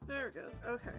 There it goes. Okay.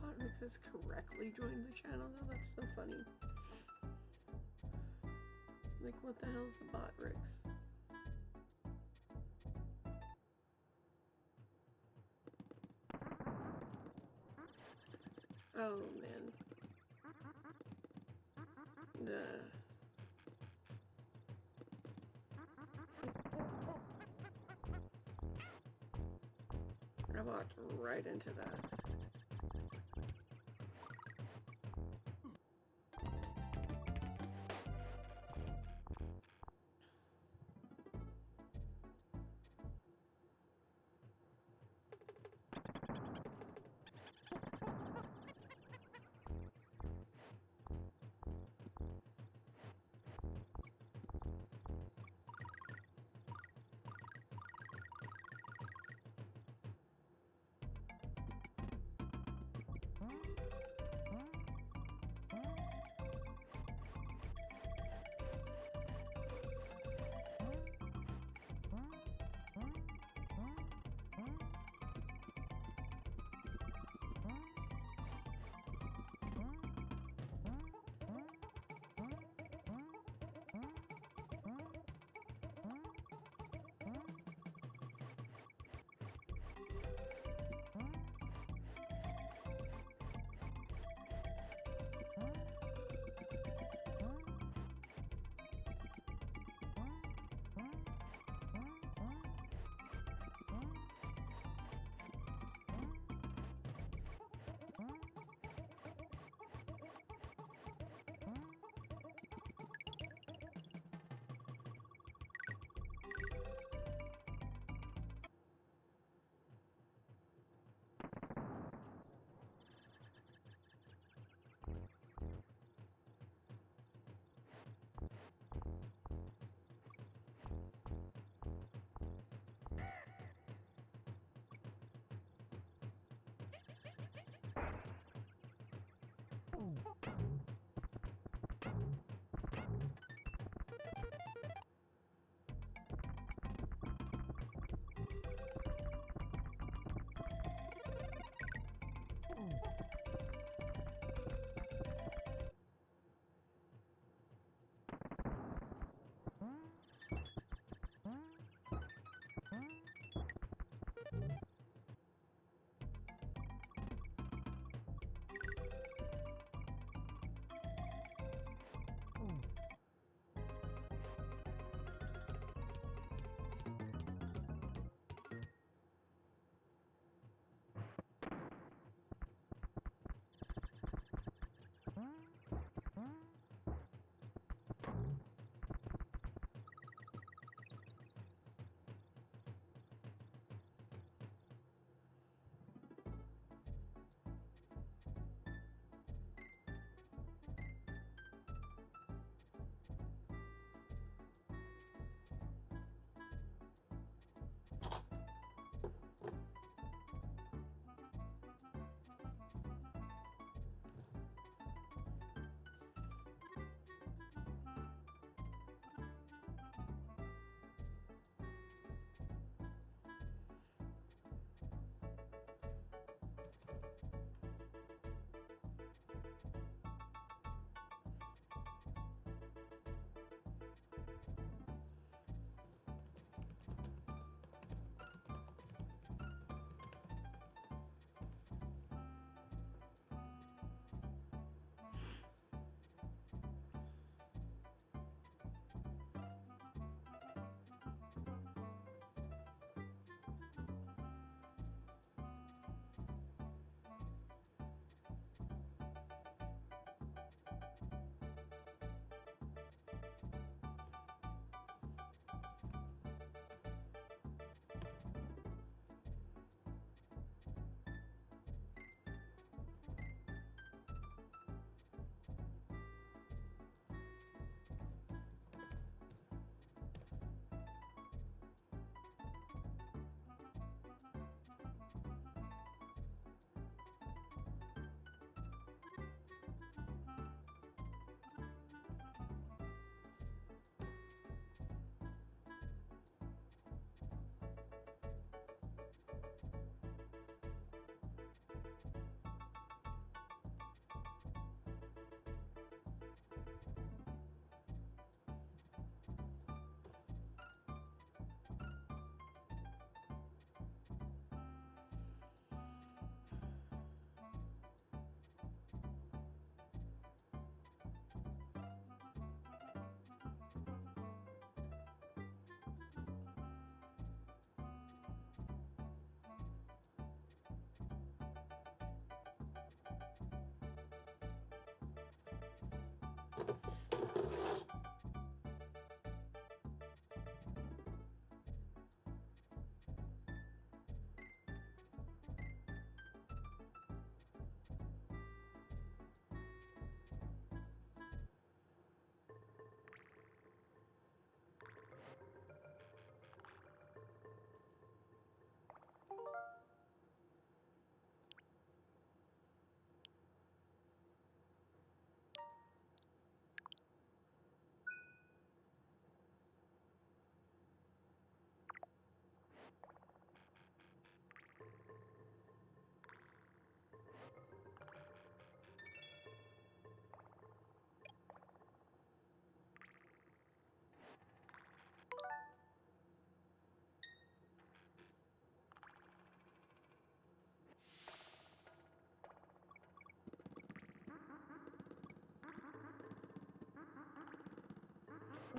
Botmix has correctly joined the channel though. That's so funny. Like, what the hell's the Botrix? Oh man. I walked right into that.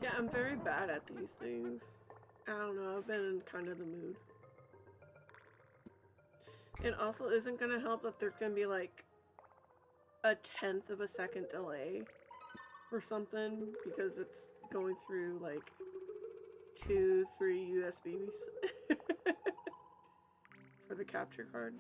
Yeah, I'm very bad at these things. I don't know, I've been in kind of the mood. It also isn't gonna help that there's gonna be like a 1/10 of a second delay or something because it's going through like 2-3 USBs for the capture card.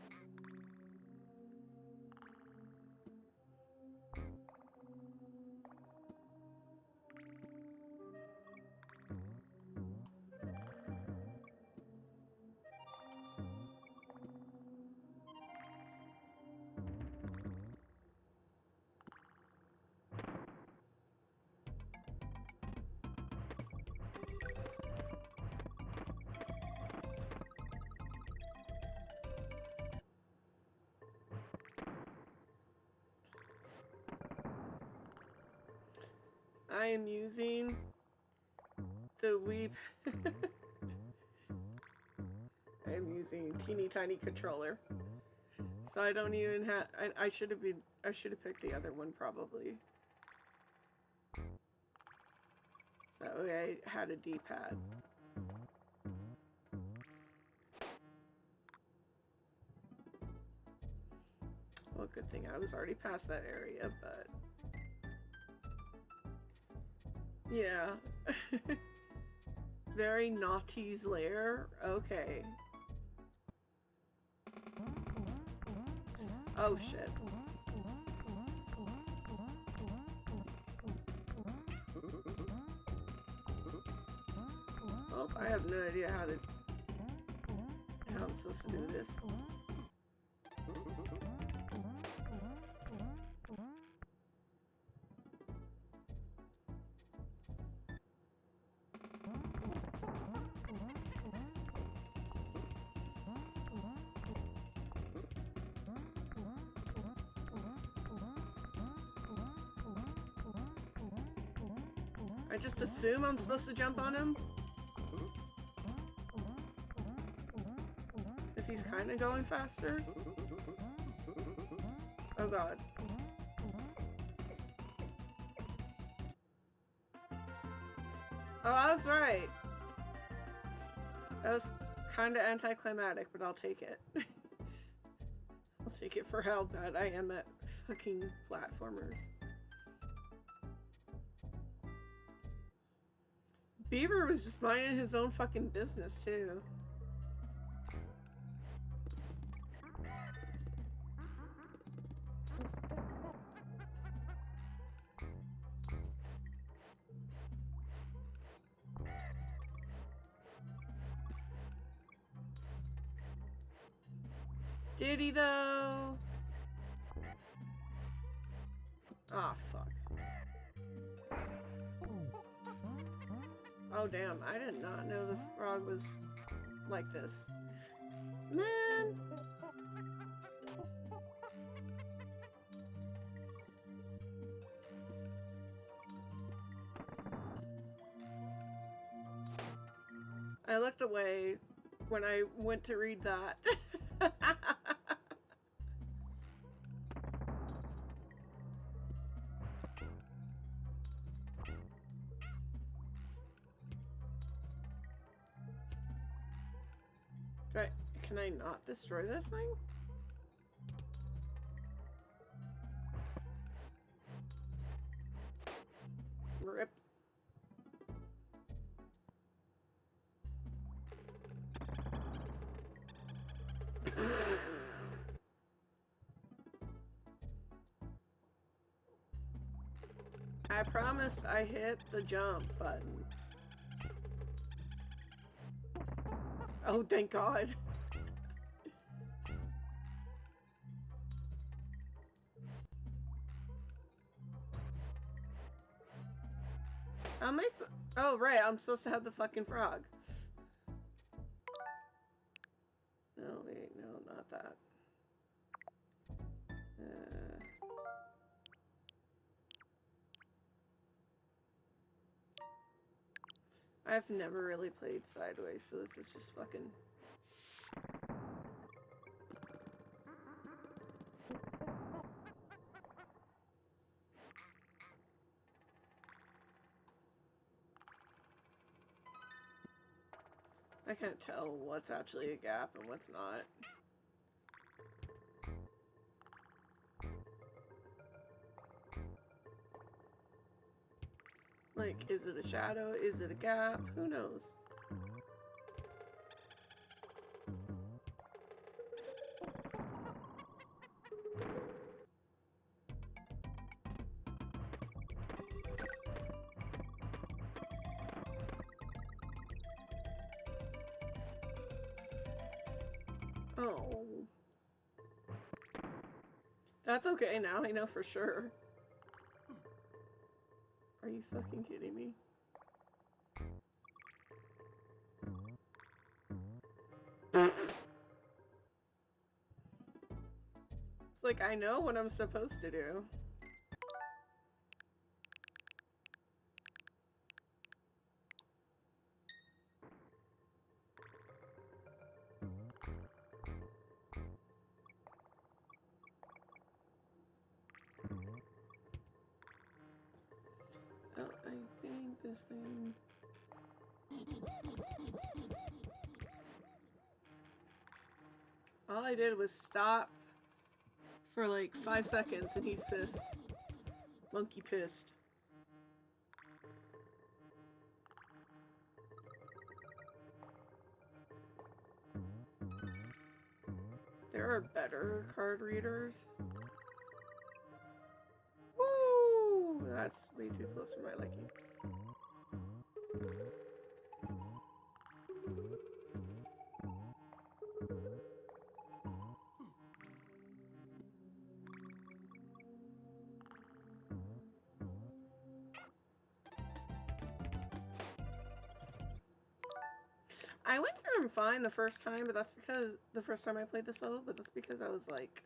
I am using the Weep. I'm using teeny tiny controller, so I don't even have. I should have picked the other one probably. So I had a D-pad. Well, good thing I was already past that area, but yeah. Very Naughty's lair. Okay. Oh shit. Oh, I have no idea how I'm supposed to do this. I just assume I'm supposed to jump on him. Because he's kind of going faster. Oh god. Oh, I was right. That was kind of anticlimactic, but I'll take it. I'll take it for how bad I am at fucking platformers. Beaver was just minding his own fucking business, too. Did he, though? Ah, fuck. Oh, damn. I did not know the frog was like this. Man! I looked away when I went to read that. Can I not destroy this thing? Rip. I promised I hit the jump button. Oh, thank God. How am I supposed? Oh, right, I'm supposed to have the fucking frog. No, wait, no, not that. I've never really played Sideways, so this is just fucking... I can't tell what's actually a gap and what's not. Like, is it a shadow? Is it a gap? Who knows? Oh. That's okay now, I know for sure. Are you fucking kidding me? It's like, I know what I'm supposed to do. Oh, I think this thing... All I did was stop for like 5 seconds and he's pissed. Monkey pissed. There are better card readers. Woo! That's way too close for my liking. I went through them fine the first time, but that's because the first time I played the solo, but that's because I was like...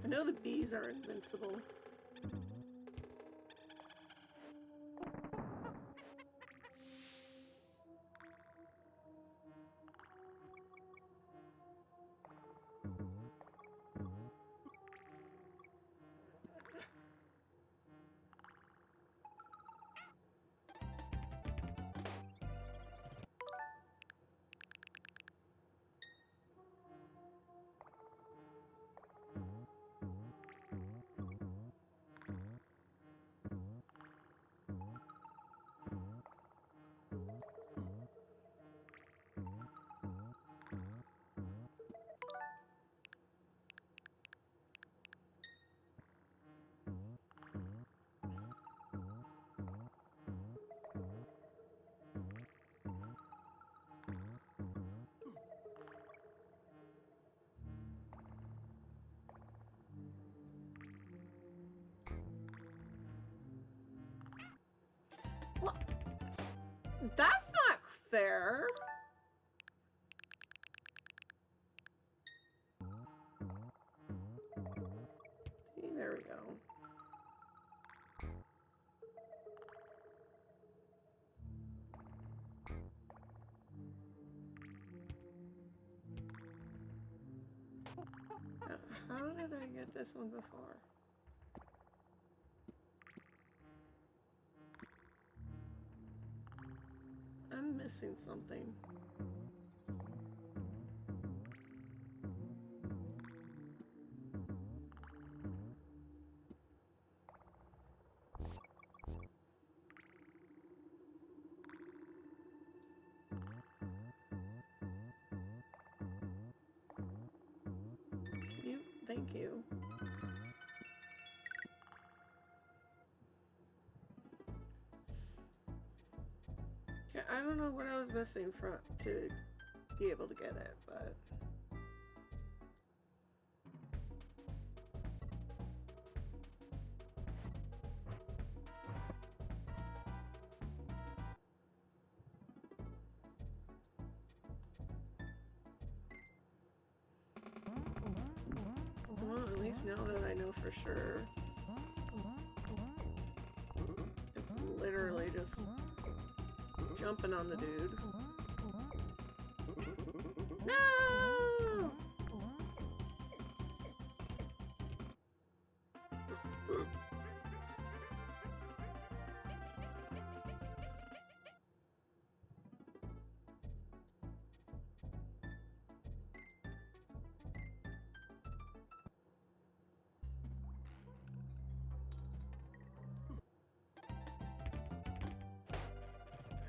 I know the bees are invincible. Well, that's not fair. See, there we go. Now, how did I get this one before? I'm missing something. Thank you. Okay, I don't know what I was missing from to be able to get it, but least now that I know for sure. It's literally just jumping on the dude. No!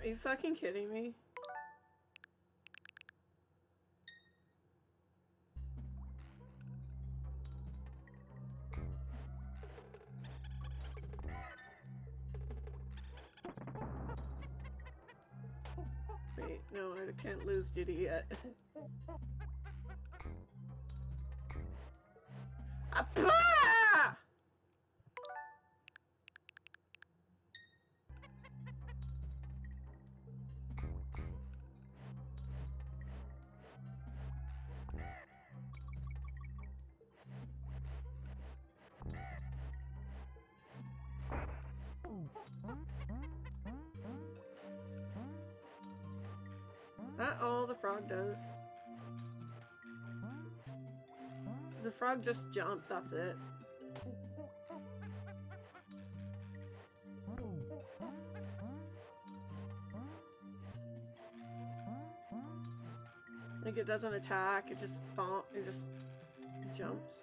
Are you fucking kidding me? Wait, no, I can't lose Diddy yet. Appa! That all the frog does. The frog just jumped, that's it. Like it doesn't attack, it just jumps.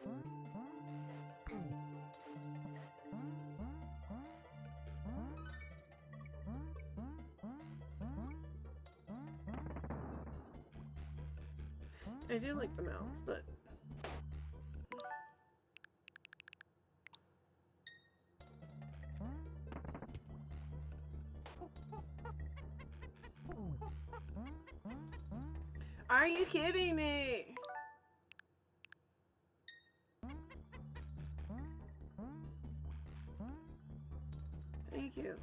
I do like the mounts, but are you kidding me? Thank you.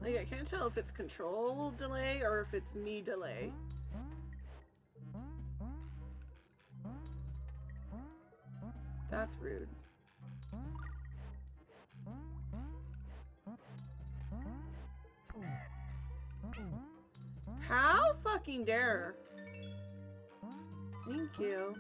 Like, I can't tell if it's control delay or if it's me delay. That's rude. How fucking dare? Thank you.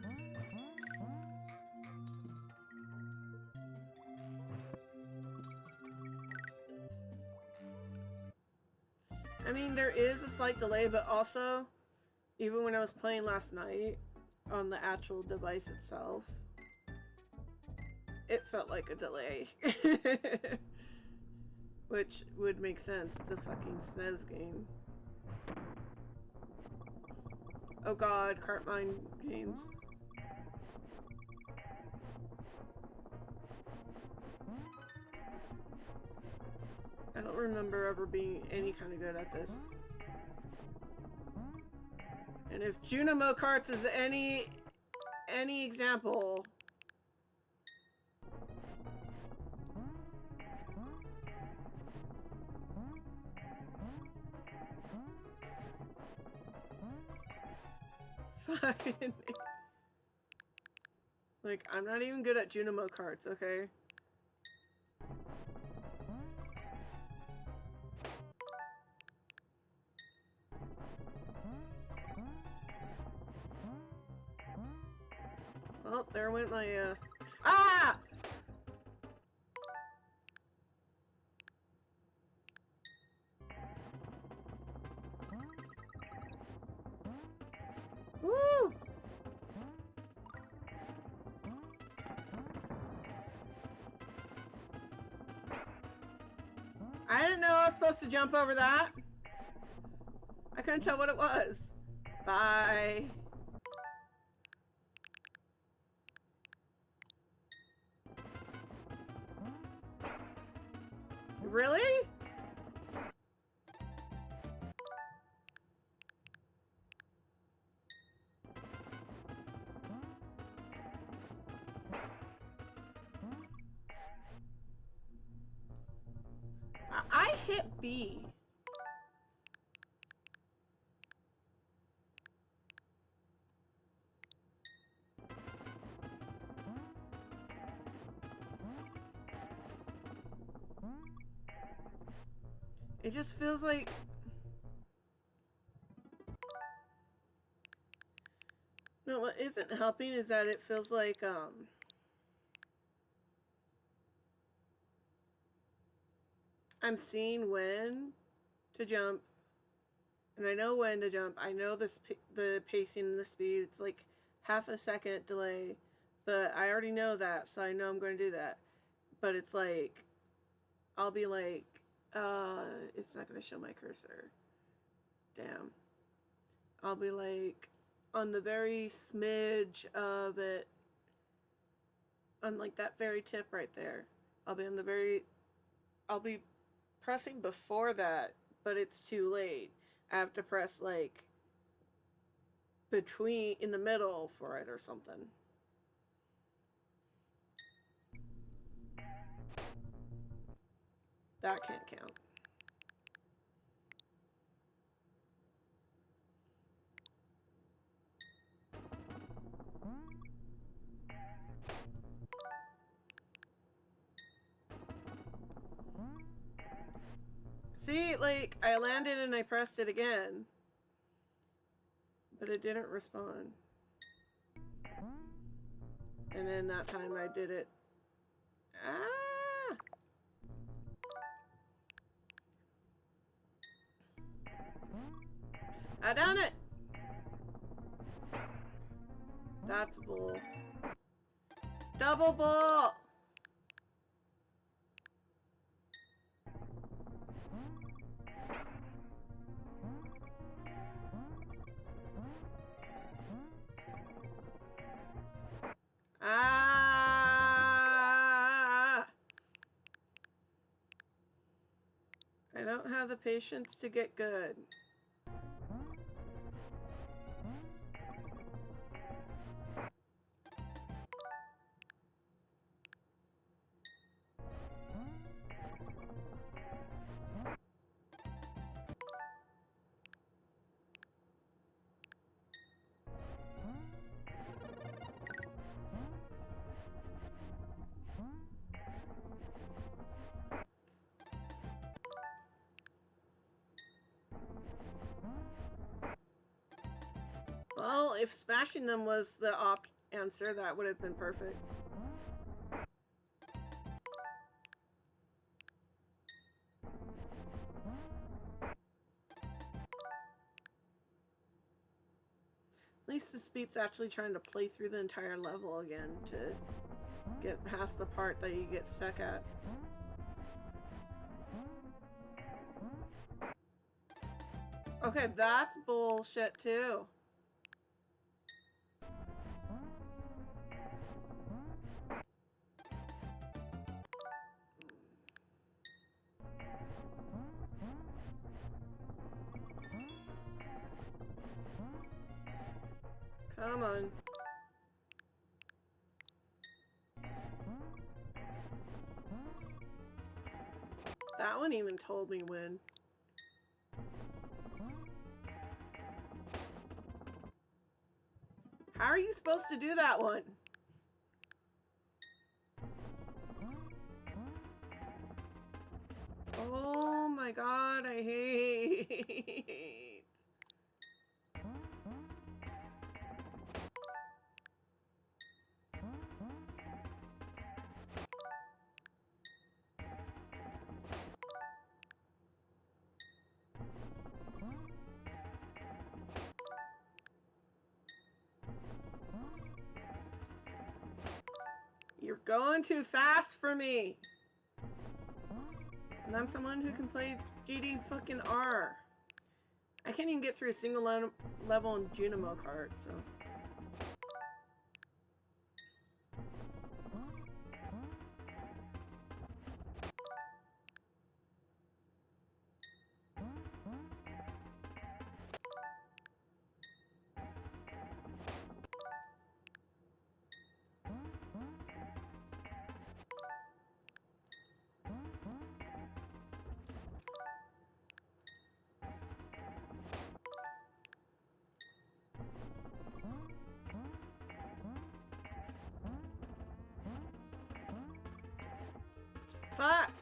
I mean, there is a slight delay, but also, even when I was playing last night on the actual device itself, it felt like a delay. Which would make sense. It's a fucking SNES game. Oh god, Cartmine games. I don't remember ever being any kind of good at this. And if Junimo Carts is any example, fucking like, I'm not even good at Junimo Carts, okay? Well, there went my, ah! Woo! I didn't know I was supposed to jump over that. I couldn't tell what it was. Bye. Really? I hit B. It just feels like... No, what isn't helping is that it feels like, I'm seeing when to jump, and I know when to jump. I know the pacing and the speed. It's like half a second delay, but I already know that, so I know I'm going to do that. But it's like, I'll be like, it's not going to show my cursor. Damn. I'll be like, on the very smidge of it, on like that very tip right there. I'll be pressing before that, but it's too late. I have to press like in the middle for it or something. That can't count. See, like, I landed and I pressed it again, but it didn't respond. And then that time I did it. Ah! I done it! That's bull. Double bull! Ah! I don't have the patience to get good. Well, if smashing them was the answer, that would have been perfect. At least this beat's actually trying to play through the entire level again to get past the part that you get stuck at. Okay, that's bullshit too. Come on. That one even told me when. How are you supposed to do that one? Oh my god, I hate. You're going too fast for me. And I'm someone who can play GD fucking R. I can't even get through a single level in Junimo Kart, so. fuck?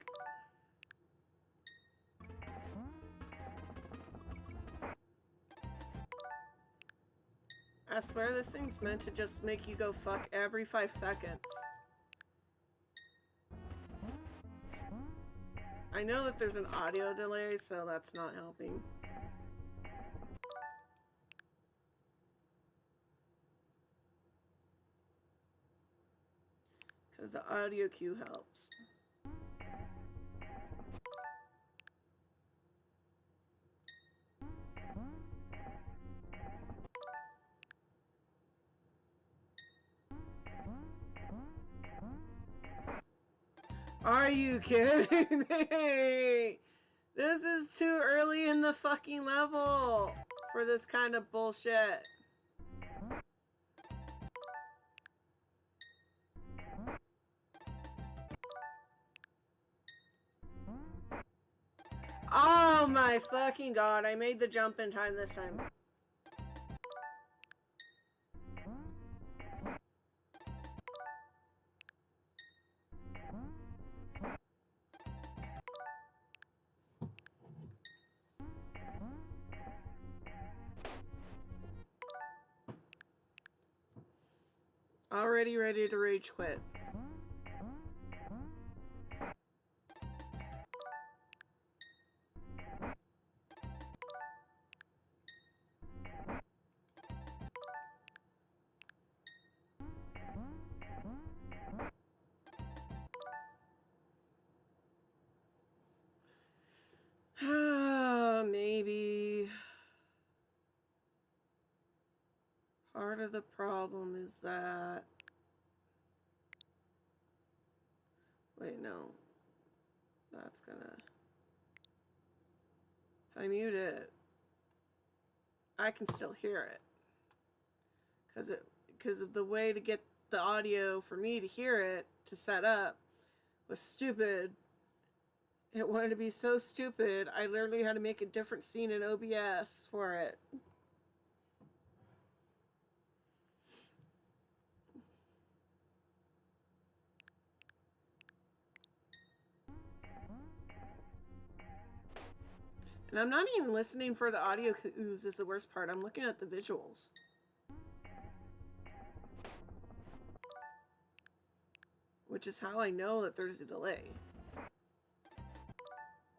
I swear this thing's meant to just make you go fuck every 5 seconds. I know that there's an audio delay, so that's not helping. Because the audio cue helps. Are you kidding me? This is too early in the fucking level for this kind of bullshit. Oh my fucking god, I made the jump in time this time. Already ready to rage quit. Maybe. Part of the problem is that... Wait, no. That's gonna... If I mute it, I can still hear it. Because of the way to get the audio for me to hear it, to set up, was stupid. It wanted to be so stupid, I literally had to make a different scene in OBS for it. And I'm not even listening for the audio cues is the worst part. I'm looking at the visuals. Which is how I know that there's a delay.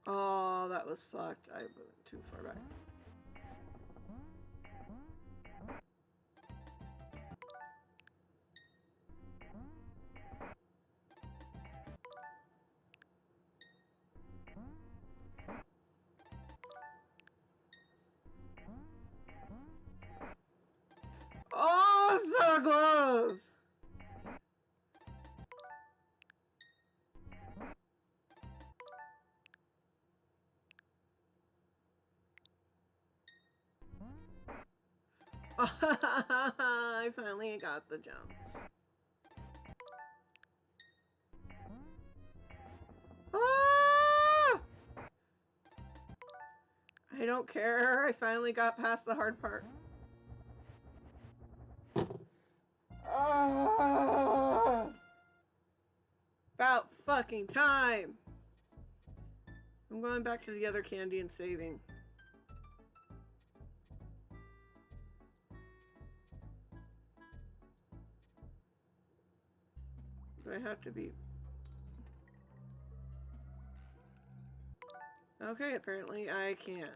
Oh, that was fucked. I went too far back. Oh, so close! I finally got the jump. Ah! I don't care. I finally got past the hard part. Ah! About fucking time. I'm going back to the other candy and saving. Do I have to be... Okay, apparently I can't.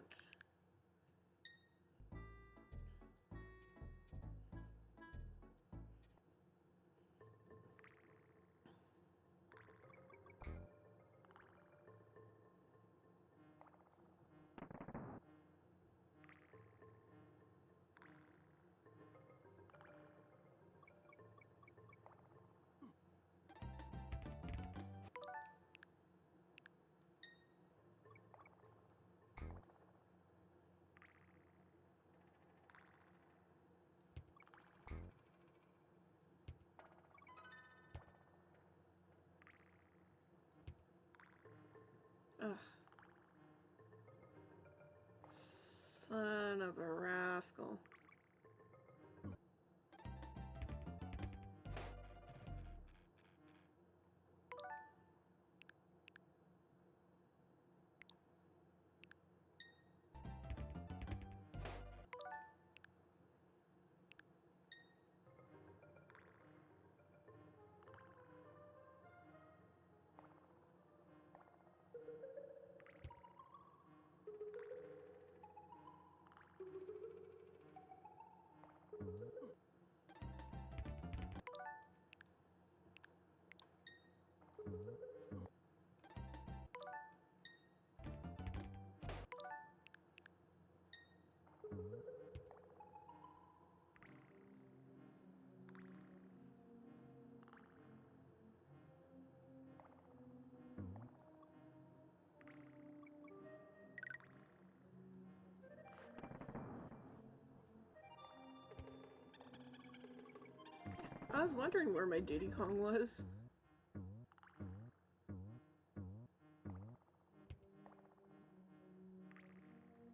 Ugh. Son of a rascal. I was wondering where my Diddy Kong was.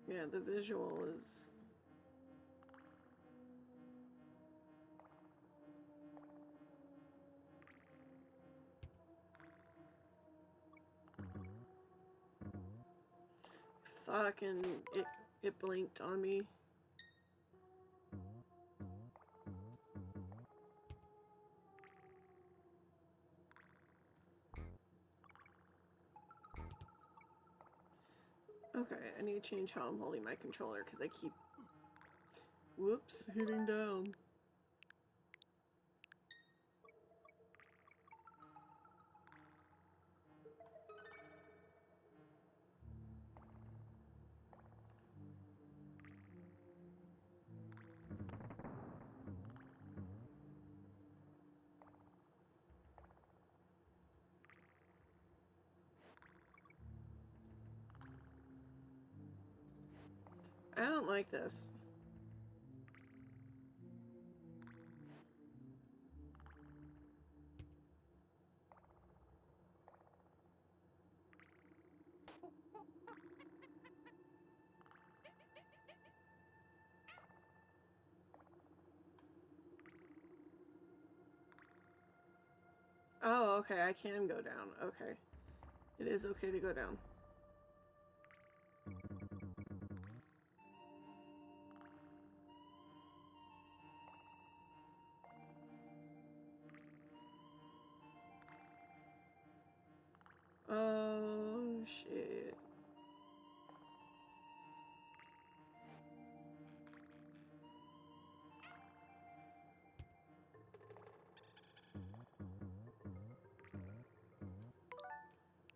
Yeah, the visual is... Fucking... It blinked on me. Okay, I need to change how I'm holding my controller because I keep... Whoops, hitting down. I don't like this. Oh, okay, I can go down. Okay. It is okay to go down. Oh, shit.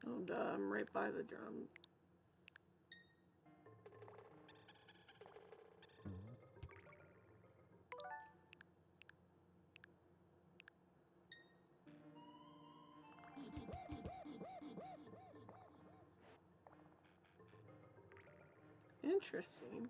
Oh, duh, I'm right by the drum. Interesting.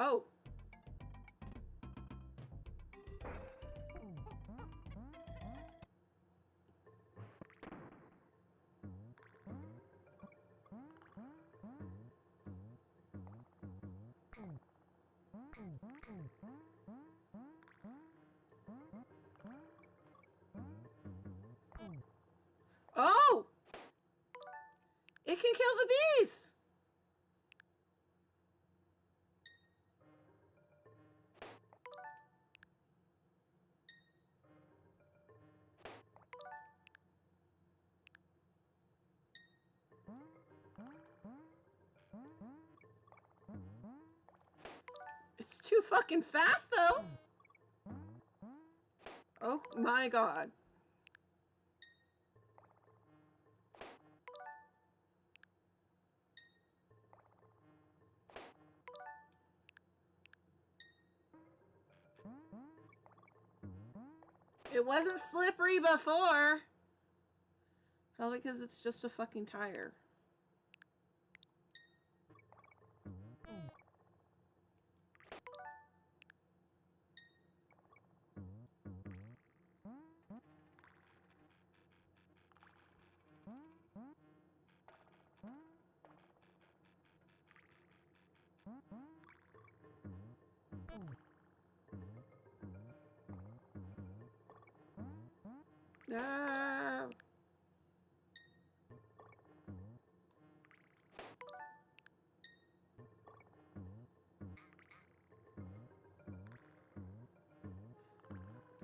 Oh! Oh! It can kill the bees! It's too fucking fast, though! Oh my god. It wasn't slippery before. Probably because it's just a fucking tire. No.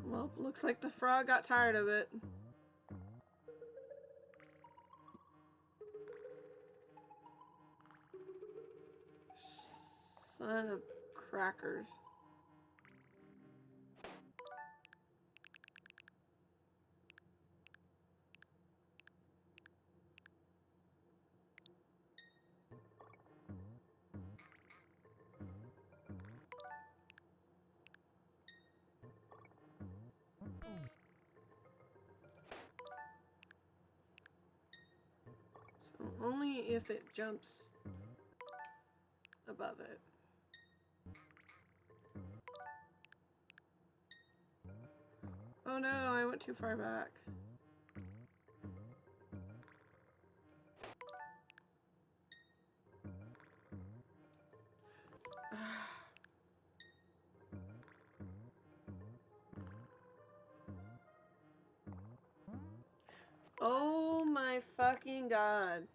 Well, looks like the frog got tired of it. Son of crackers. So only if it jumps above it. Oh no, I went too far back. Oh my fucking god.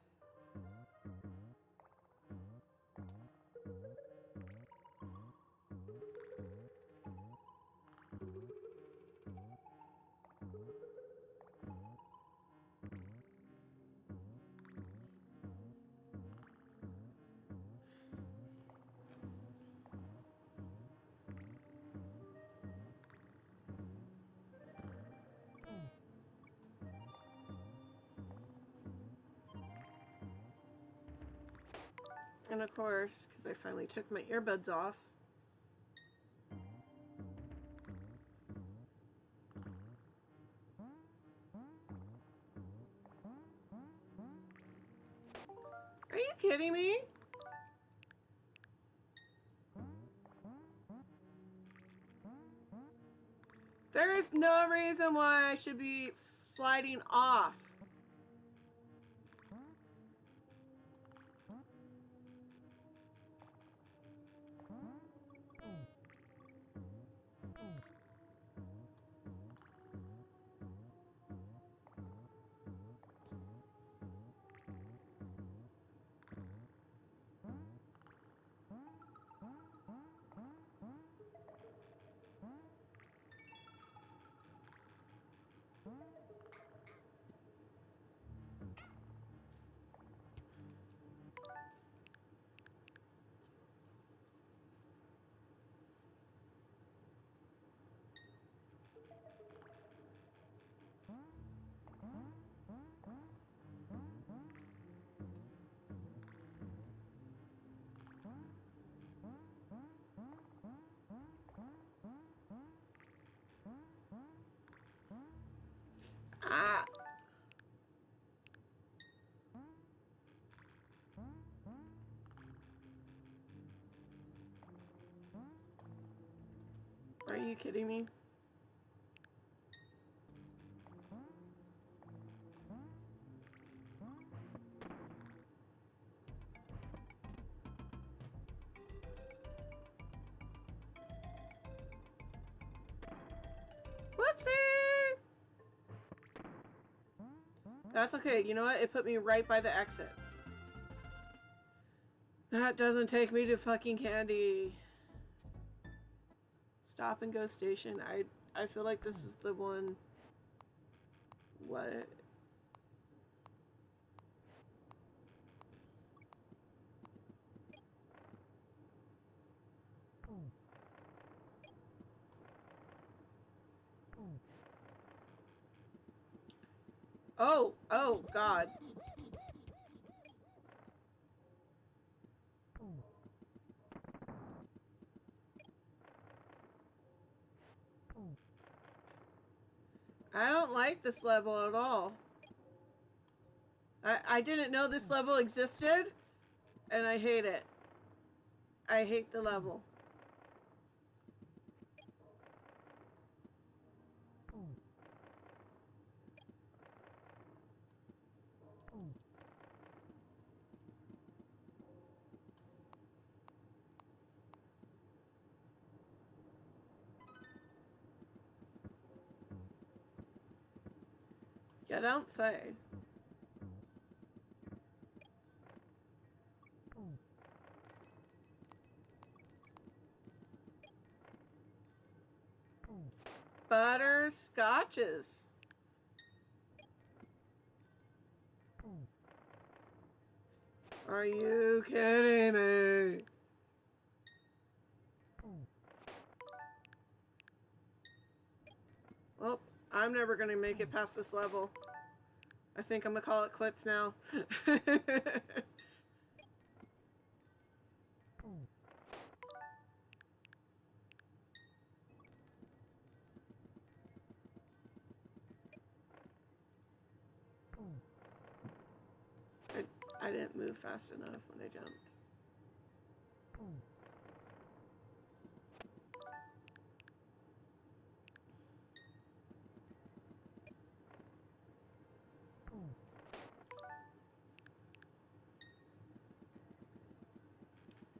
And of course, because I finally took my earbuds off. Are you kidding me? There is no reason why I should be sliding off. Ah. Are you kidding me? Whoopsie! That's okay. You know what? It put me right by the exit. That doesn't take me to fucking Candy. Stop and go station. I feel like this is the one. What? Oh God. I don't like this level at all. I didn't know this level existed, and I hate it. I hate the level. You don't say. Butterscotches. Are you kidding me? Well, I'm never gonna make it past this level. I think I'm gonna call it quits now. I didn't move fast enough when I jumped.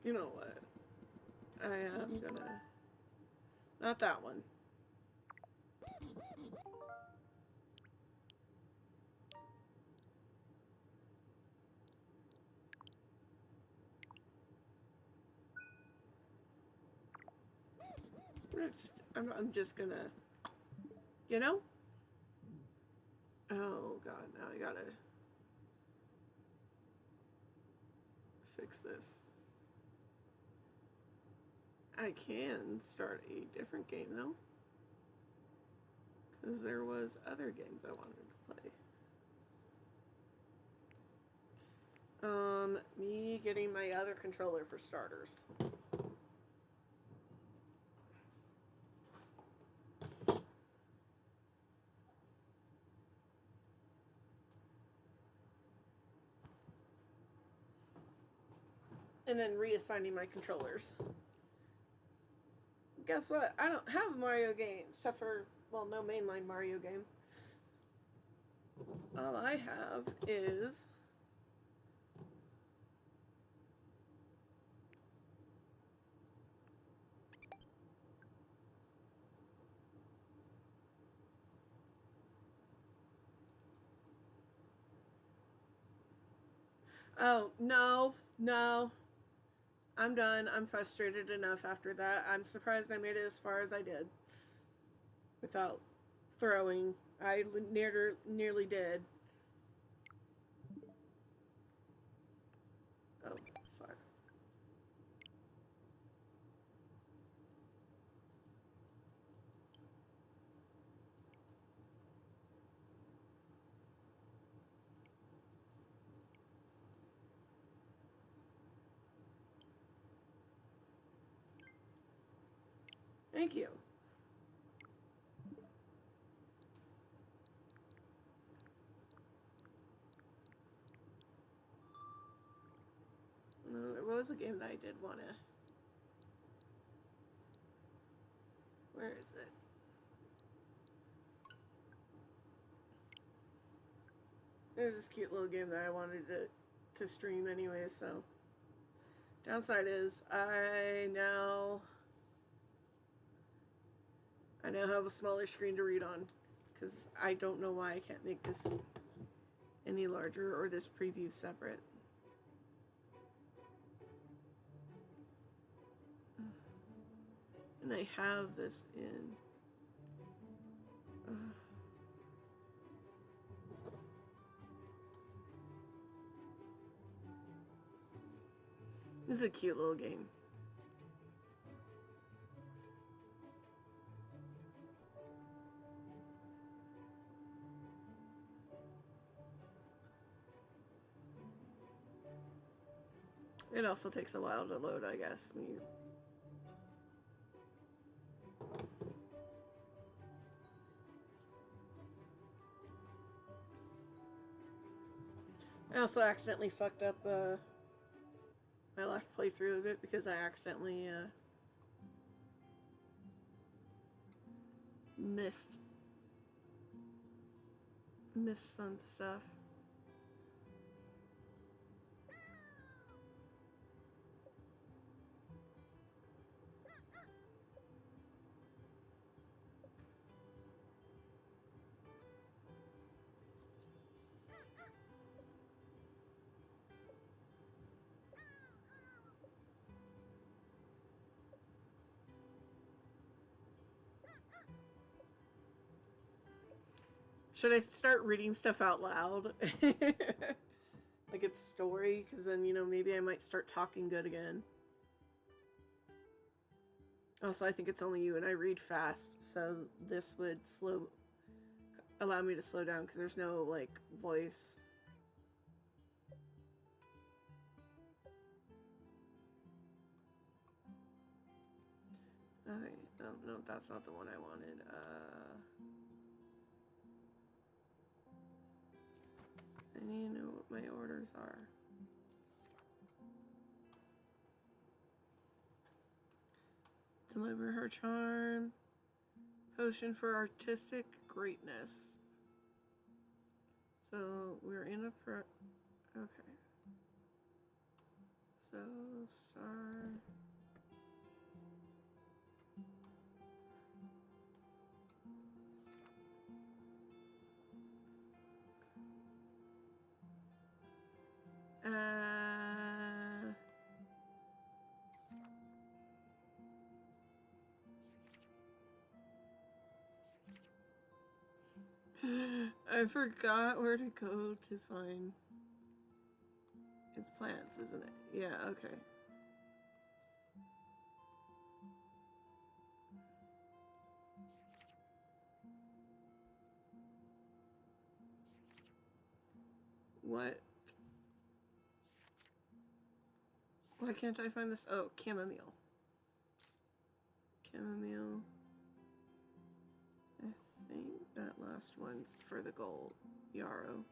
You know what? I am gonna... Not that one. I'm just gonna... You know? Oh god, now I gotta... fix this. I can start a different game though, because there was other games I wanted to play. Me getting my other controller for starters. And then reassigning my controllers. Guess what? I don't have a Mario game, except for, well, no mainline Mario game. All I have is... Oh, no. I'm done. I'm frustrated enough after that. I'm surprised I made it as far as I did. Without throwing. I nearly did. Oh, fuck. Thank you. No, there was a game that I did want to... Where is it? There's this cute little game that I wanted to stream anyway, so... Downside is, I now have a smaller screen to read on, because I don't know why I can't make this any larger or this preview separate. And I have this in... This is a cute little game. It also takes a while to load, I guess. When you... I also accidentally fucked up my last playthrough of it because I accidentally missed some stuff. Should I start reading stuff out loud? Like it's story? Because then, you know, maybe I might start talking good again. Also, I think it's only you and I read fast, so this would allow me to slow down because there's no, like, voice. Okay, no, that's not the one I wanted. I need to know what my orders are. Deliver her charm. Potion for artistic greatness. So we're in a okay. So star. I forgot where to go to find. It's plants, isn't it? Yeah, okay. What? Why can't I find this? Oh, chamomile. Chamomile. I think that last one's for the gold. Yarrow.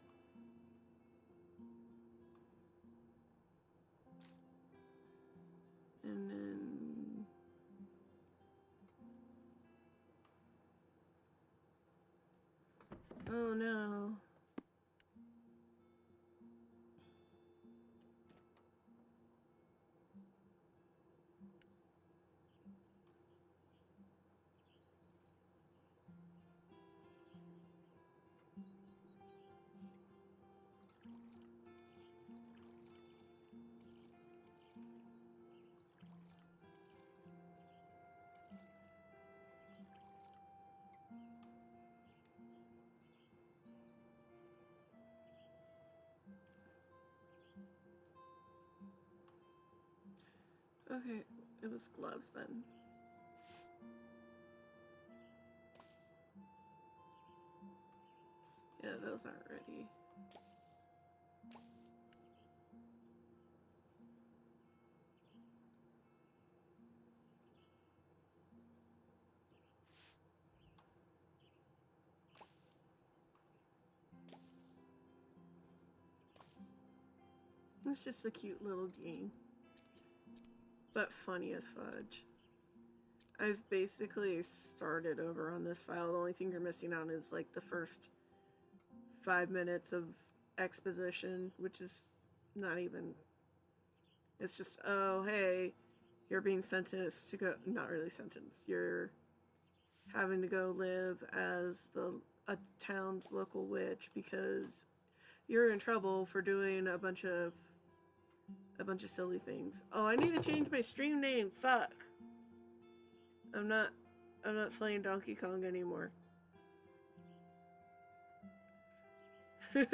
And then... oh no. Okay, it was gloves then. Yeah, those aren't ready. It's just a cute little game. But funny as fudge. I've basically started over on this file. The only thing you're missing on is like the first 5 minutes of exposition, which is not even... it's just, oh, hey, you're being sentenced to go... not really sentenced. You're having to go live as a town's local witch because you're in trouble for doing a bunch of silly things. Oh, I need to change my stream name. Fuck. I'm not playing Donkey Kong anymore. Oh,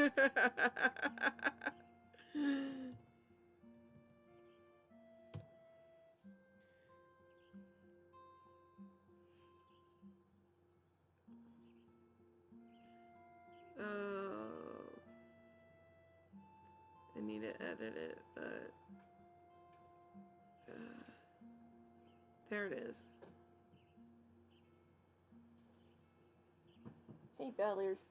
I need to edit it, but there it is. Hey, Bellers.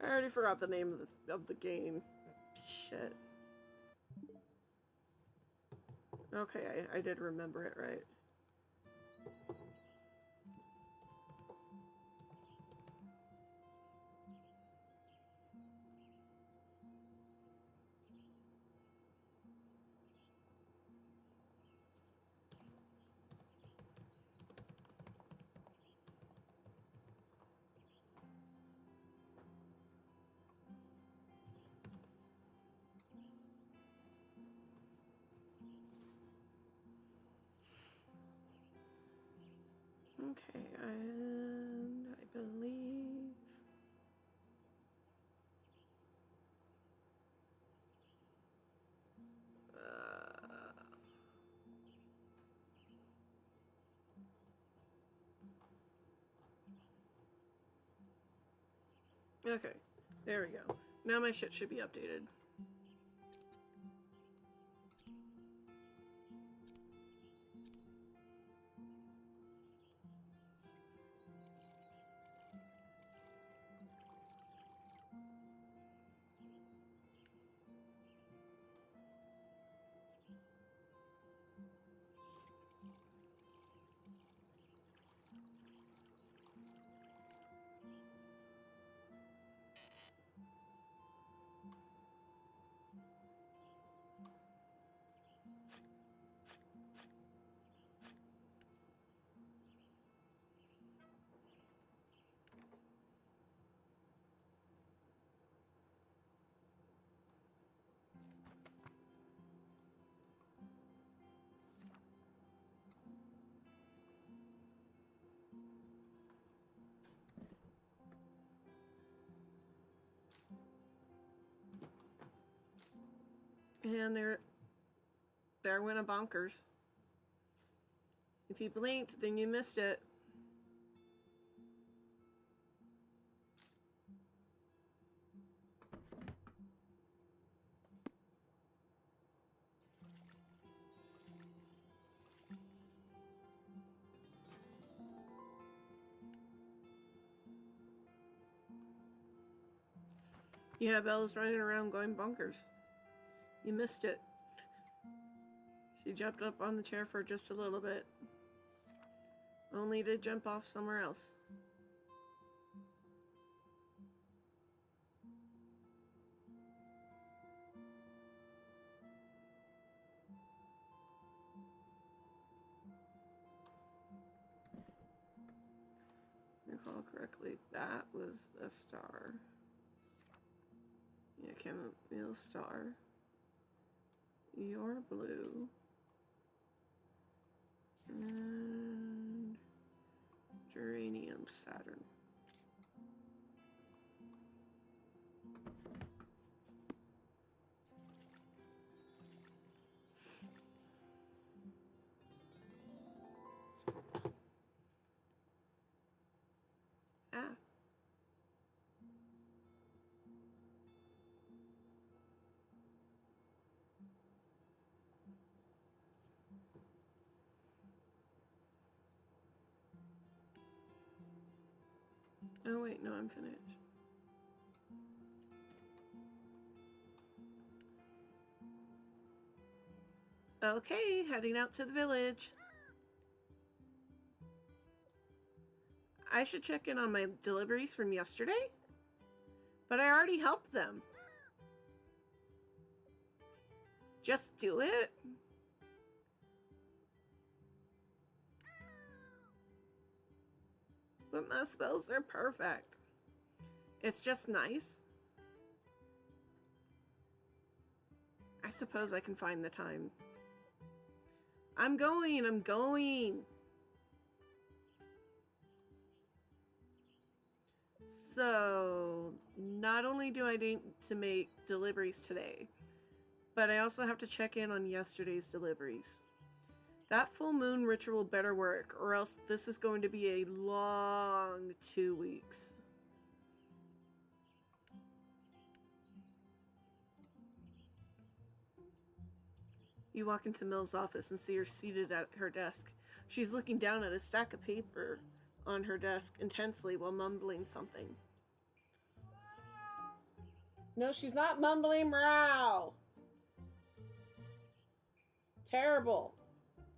I already forgot the name of the game. Shit. Okay, I did remember it right. Okay, and I believe... okay, there we go. Now my shit should be updated. And there went a bonkers. If you blinked, then you missed it. Yeah, Bella's running around going bonkers. You missed it. She jumped up on the chair for just a little bit. Only to jump off somewhere else. Recall correctly, that was the star. Yeah, chamomile star. You're blue. And geranium Saturn. Ah. Oh wait, no, I'm finished. Okay, heading out to the village. I should check in on my deliveries from yesterday, but I already helped them. Just do it. But my spells are perfect. It's just nice. I suppose I can find the time. I'm going. So, not only do I need to make deliveries today, but I also have to check in on yesterday's deliveries. That full moon ritual better work, or else this is going to be a long 2 weeks. You walk into Mill's office and see her seated at her desk. She's looking down at a stack of paper on her desk intensely while mumbling something. No, she's not mumbling meow. Terrible.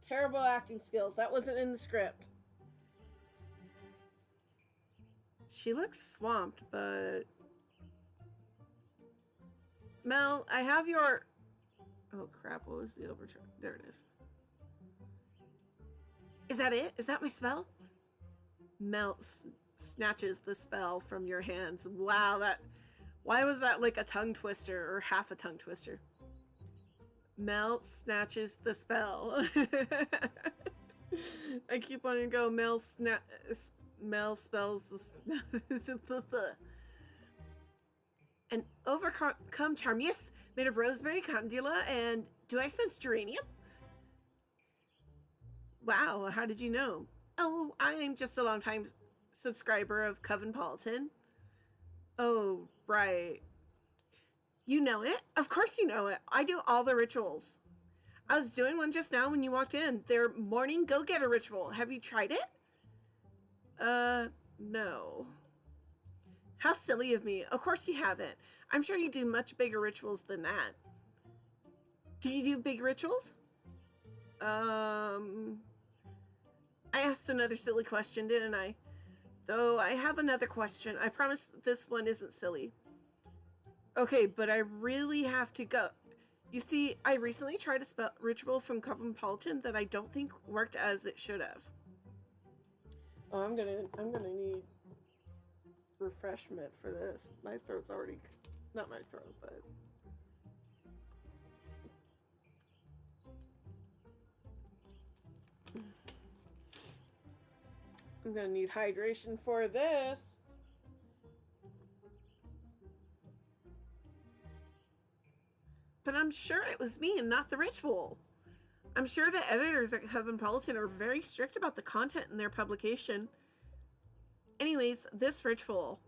Terrible acting skills. That wasn't in the script. She looks swamped, but... Mel, I have your... Oh, crap. What was the overturn? There it is. Is that it? Is that my spell? Mel snatches the spell from your hands. Wow, that... Why was that like a tongue twister or half a tongue twister? Mel snatches the spell. I keep wanting to go. Mel spells the... An overcome charm, yes, made of rosemary, calendula, and do I sense geranium? Wow, how did you know? Oh, I'm just a long-time subscriber of Covenpolitan. Oh, right. You know it? Of course you know it. I do all the rituals. I was doing one just now when you walked in. Their morning go-getter ritual. Have you tried it? No. How silly of me. Of course you haven't. I'm sure you do much bigger rituals than that. Do you do big rituals? I asked another silly question, didn't I? Though I have another question. I promise this one isn't silly. Okay, but I really have to go. You see, I recently tried a ritual from Covenpolitan that I don't think worked as it should have. Oh, I'm gonna need refreshment for this. My throat's already... Not my throat, but... I'm gonna need hydration for this. But I'm sure it was me and not the ritual. I'm sure the editors at Covenpolitan are very strict about the content in their publication. Anyways, this ritual,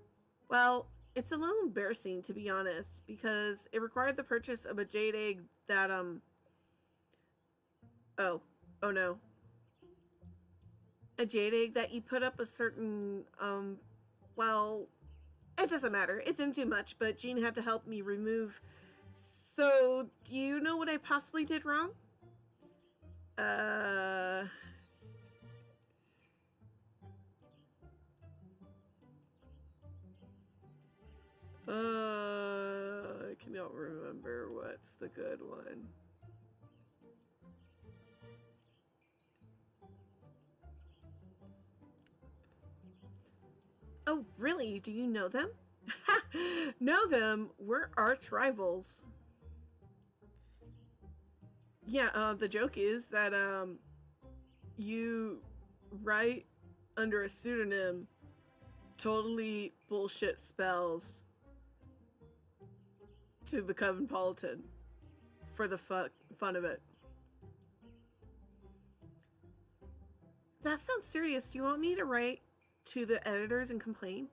well, it's a little embarrassing, to be honest, because it required the purchase of a jade egg that, oh no. A jade egg that you put up a certain, well, it doesn't matter. It didn't do much, but Jean had to help me remove. So, do you know what I possibly did wrong? I cannot remember what's the good one. Oh, really? Do you know them? Know them? We're arch rivals. Yeah, the joke is that, you write under a pseudonym totally bullshit spells to the Covenpolitan for the fun of it. That sounds serious. Do you want me to write to the editors and complain?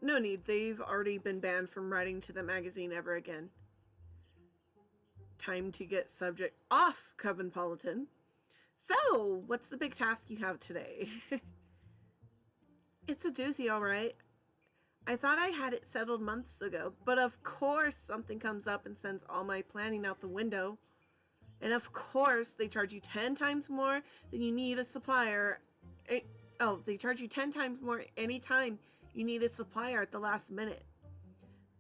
No need. They've already been banned from writing to the magazine ever again. Time to get subject off, Covenpolitan. So, what's the big task you have today? It's a doozy, all right. I thought I had it settled months ago, but of course something comes up and sends all my planning out the window. And of course they charge you 10 times more than you need a supplier. Oh, they charge you 10 times more anytime you need a supplier at the last minute.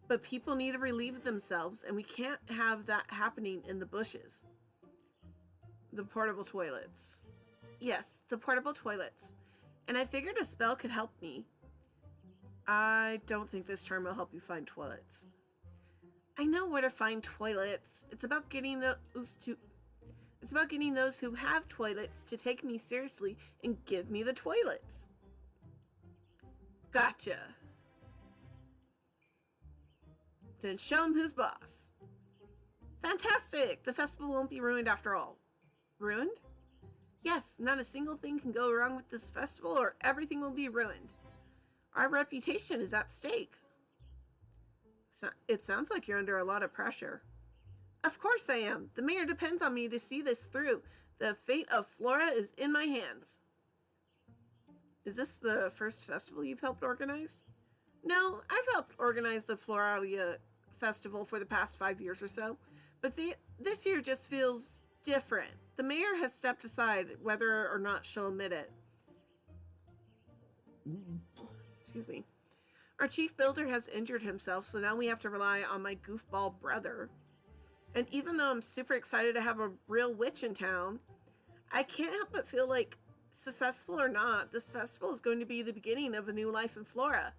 But people need to relieve themselves, and we can't have that happening in the bushes. The portable toilets. Yes, the portable toilets. And I figured a spell could help me. I don't think this charm will help you find toilets. I know where to find toilets. It's about getting those who have toilets to take me seriously and give me the toilets. Gotcha. Then show them who's boss. Fantastic! The festival won't be ruined after all. Ruined? Yes, not a single thing can go wrong with this festival or everything will be ruined. Our reputation is at stake. So, it sounds like you're under a lot of pressure. Of course I am. The mayor depends on me to see this through. The fate of Flora is in my hands. Is this the first festival you've helped organize? No, I've helped organize the Floralia Festival for the past 5 years or so, but this year just feels different. The mayor has stepped aside, whether or not she'll admit it. Excuse me. Our chief builder has injured himself, so now we have to rely on my goofball brother. And even though I'm super excited to have a real witch in town, I can't help but feel like, successful or not, this festival is going to be the beginning of a new life in Flora.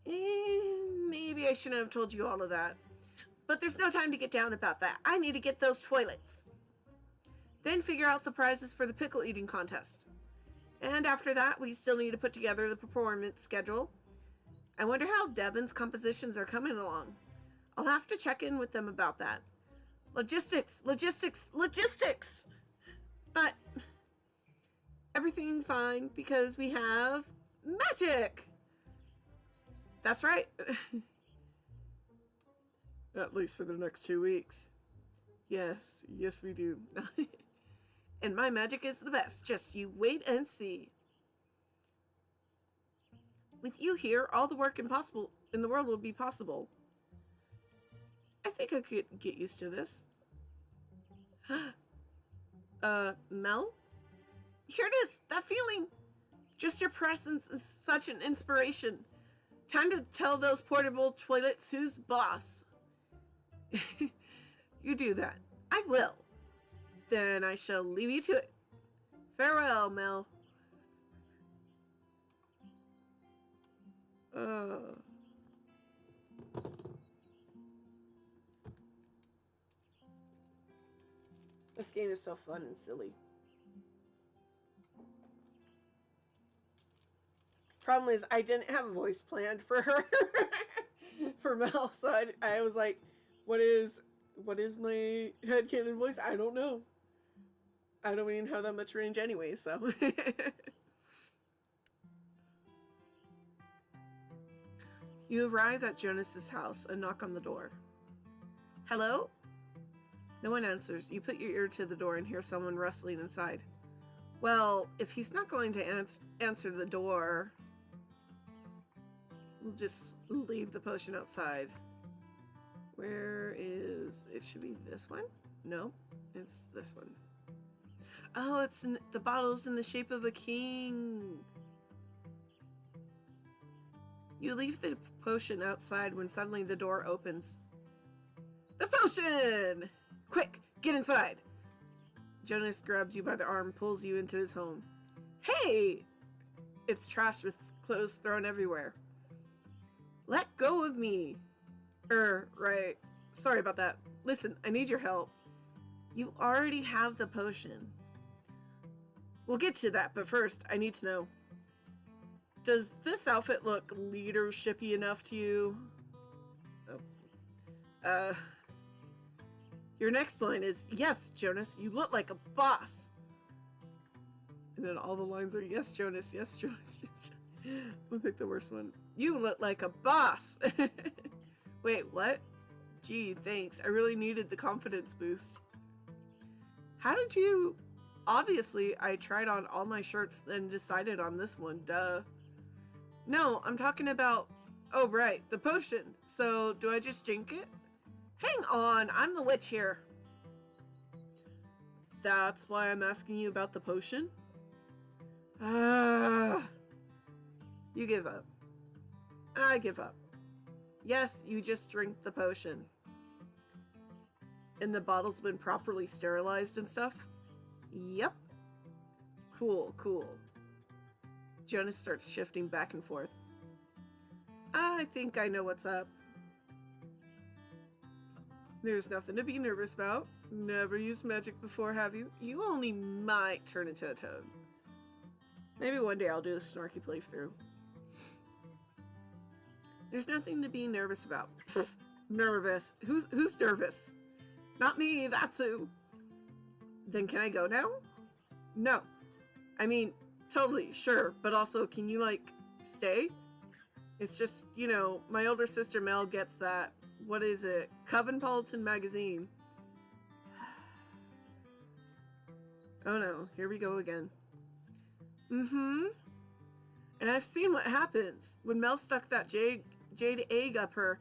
Maybe I shouldn't have told you all of that. But there's no time to get down about that. I need to get those toilets. Then figure out the prizes for the pickle eating contest. And after that, we still need to put together the performance schedule. I wonder how Devon's compositions are coming along. I'll have to check in with them about that. Logistics! But everything fine because we have magic! That's right. At least for the next 2 weeks. Yes we do. And my magic is the best. Just you wait and see. With you here, all the work in the world will be possible. I think I could get used to this. Mel? Here it is, that feeling. Just your presence is such an inspiration. Time to tell those portable toilets who's boss. You do that. I will. Then I shall leave you to it. Farewell, Mel. This game is so fun and silly. Problem is, I didn't have a voice planned for her, for Mel, so I was like, what is my headcanon voice? I don't know. I don't even have that much range anyway, so. You arrive at Jonas's house and knock on the door. Hello? No one answers. You put your ear to the door and hear someone rustling inside. Well, if he's not going to answer the door, we'll just leave the potion outside. Where is... It should be this one? No, it's this one. Oh, it's in the bottle's in the shape of a king. You leave the potion outside when suddenly the door opens. The potion! Quick, get inside. Jonas grabs you by the arm, pulls you into his home. Hey! It's trashed with clothes thrown everywhere. Let go of me. Right. Sorry about that. Listen, I need your help. You already have the potion. We'll get to that, but first, I need to know. Does this outfit look leadershipy enough to you? Oh. Your next line is, yes, Jonas, you look like a boss. And then all the lines are, yes, Jonas, yes, Jonas, yes, Jonas. I'll pick the worst one. You look like a boss. Wait, what? Gee, thanks. I really needed the confidence boost. How did you... Obviously, I tried on all my shirts, then decided on this one, duh. No, I'm talking about... Oh, right, the potion. So, do I just drink it? Hang on, I'm the witch here. That's why I'm asking you about the potion? You give up. I give up. Yes, you just drink the potion. And the bottle's been properly sterilized and stuff? Yep. Cool. Jonas starts shifting back and forth. I think I know what's up. There's nothing to be nervous about. Never used magic before, have you? You only might turn into a toad. Maybe one day I'll do a snarky playthrough. There's nothing to be nervous about. Nervous. Who's nervous? Not me, that's who. Then can I go now? No. I mean, totally, sure, but also, can you, like, stay? It's just, you know, my older sister Mel gets that, what is it, Cosmopolitan magazine. Oh no, here we go again. And I've seen what happens when Mel stuck that jade egg up her.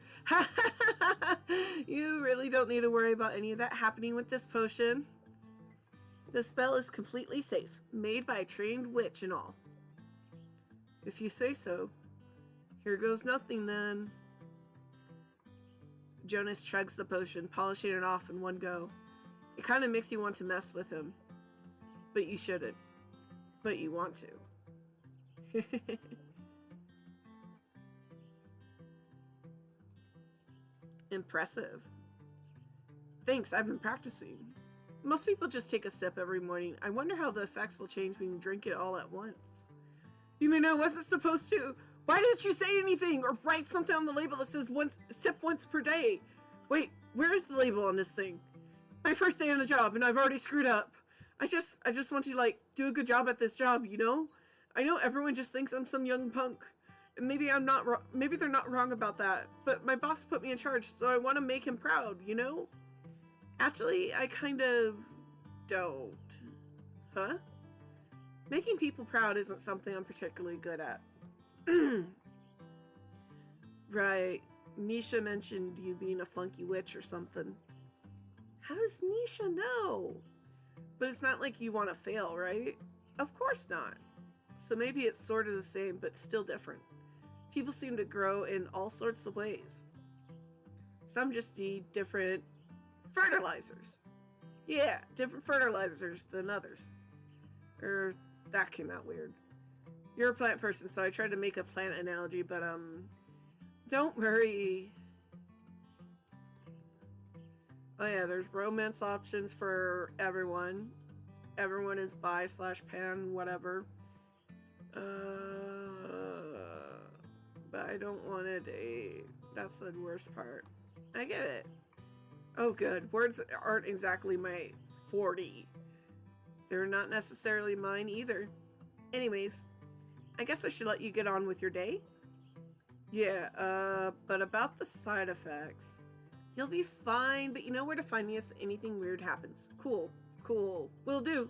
You really don't need to worry about any of that happening with this potion. The spell is completely safe, made by a trained witch and all. If you say so. Here goes nothing then. Jonas chugs the potion, polishing it off in one go. It kind of makes you want to mess with him. But you shouldn't. But you want to. Impressive. Thanks, I've been practicing. Most people just take a sip every morning. I wonder how the effects will change when you drink it all at once. You mean I wasn't supposed to? Why didn't you say anything or write something on the label that says sip once per day? Wait, where is the label on this thing? My first day on the job and I've already screwed up. I just want to, like, do a good job at this job, you know? I know everyone just thinks I'm some young punk. And maybe I'm not wrong. Maybe they're not wrong about that. But my boss put me in charge, so I want to make him proud, you know? Actually, I kind of don't. Huh? Making people proud isn't something I'm particularly good at. Right. Nisha mentioned you being a funky witch or something. How does Nisha know? But it's not like you want to fail, right? Of course not. So maybe it's sort of the same, but still different. People seem to grow in all sorts of ways. Some just need different fertilizers. Yeah, different fertilizers than others. That came out weird. You're a plant person, so I tried to make a plant analogy, but don't worry. Oh yeah, there's romance options for everyone. Everyone is bi/pan, whatever. But I don't want to date. That's the worst part. I get it. Oh good, words aren't exactly my 40. They're not necessarily mine either. Anyways, I guess I should let you get on with your day. Yeah, but about the side effects. You'll be fine, but you know where to find me if anything weird happens. Cool. Will do.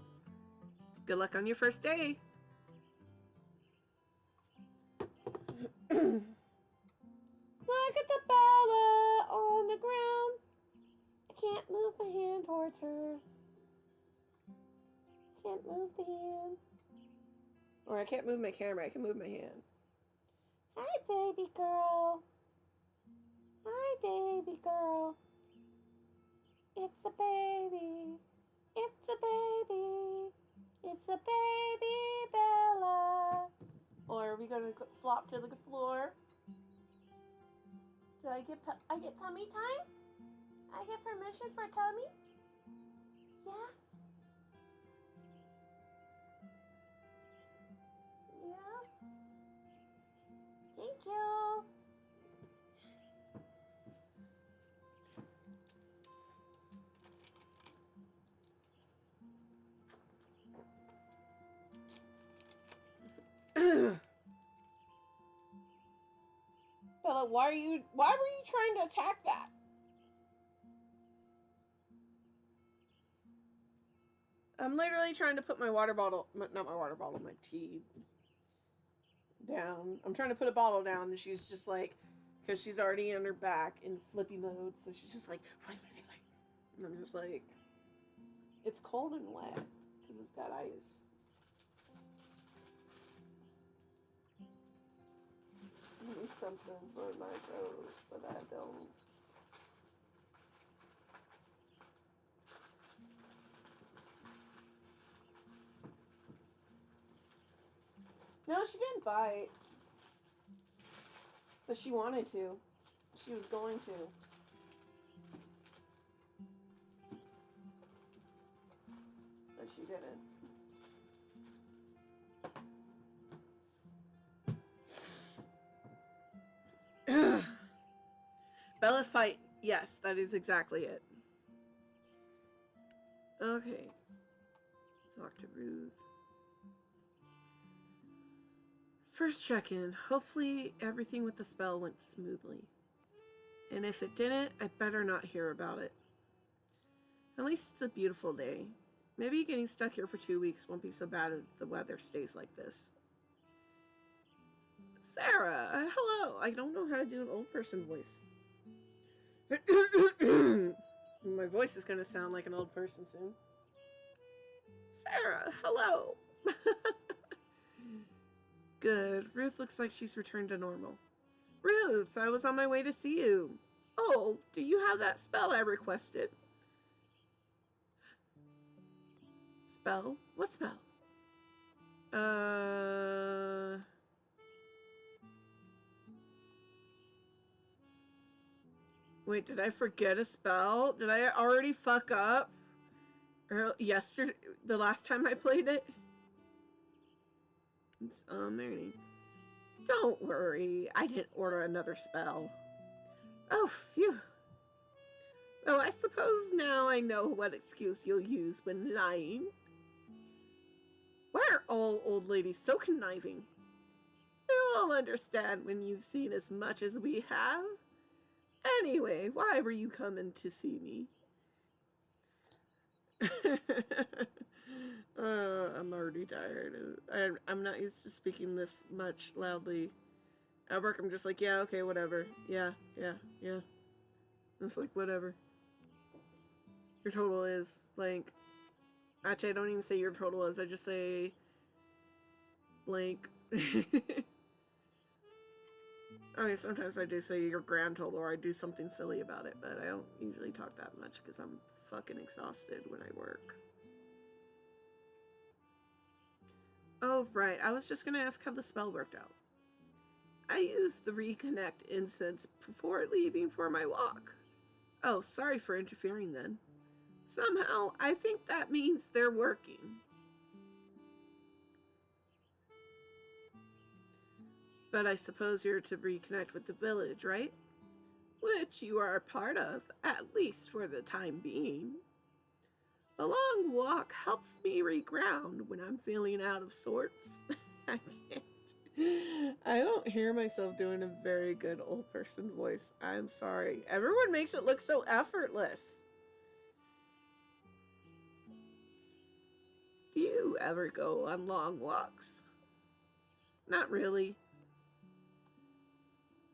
Good luck on your first day. Look at the Bella on the ground. I can't move my hand towards her. Can't move the hand. Or I can't move my camera, I can move my hand. Hi, baby girl. Hi, baby girl. It's a baby. It's a baby. It's a baby Bella. Or are we gonna flop to the floor? Did I get tummy time? I get permission for tummy? Yeah? Yeah? Thank you. Bella, why were you trying to attack that? I'm literally trying to put my water bottle, not my water bottle, my tea down. I'm trying to put a bottle down and she's just like, because she's already on her back in flippy mode, so she's just like, wait. And I'm just like, it's cold and wet because it's got ice. I need something for my toes, but I don't. No, she didn't bite. But she wanted to. She was going to. But she didn't. Bella fight. Yes, that is exactly it. Okay. Talk to Ruth. First check-in. Hopefully everything with the spell went smoothly. And if it didn't, I better not hear about it. At least it's a beautiful day. Maybe getting stuck here for 2 weeks won't be so bad if the weather stays like this. Sarah, hello. I don't know how to do an old person voice. My voice is going to sound like an old person soon. Sarah, hello. Good. Ruth looks like she's returned to normal. Ruth, I was on my way to see you. Oh, do you have that spell I requested? Spell? What spell? Wait, did I forget a spell? Did I already fuck up? Yesterday, the last time I played it? It's Mary. Don't worry, I didn't order another spell. Oh, phew. Oh, I suppose now I know what excuse you'll use when lying. Why are all old ladies so conniving? You'll understand when you've seen as much as we have. Anyway, why were you coming to see me? I'm already tired. I'm not used to speaking this much loudly. At work, I'm just like, yeah, okay, whatever. Yeah. It's like, whatever. Your total is blank. Actually, I don't even say your total is. I just say blank. Okay, sometimes I do say your grand total or I do something silly about it, but I don't usually talk that much because I'm fucking exhausted when I work. Oh, right. I was just going to ask how the spell worked out. I used the reconnect incense before leaving for my walk. Oh, sorry for interfering then. Somehow, I think that means they're working. But I suppose you're to reconnect with the village, right? Which you are a part of, at least for the time being. A long walk helps me reground when I'm feeling out of sorts. I can't. I don't hear myself doing a very good old person voice. I'm sorry. Everyone makes it look so effortless. Do you ever go on long walks? Not really.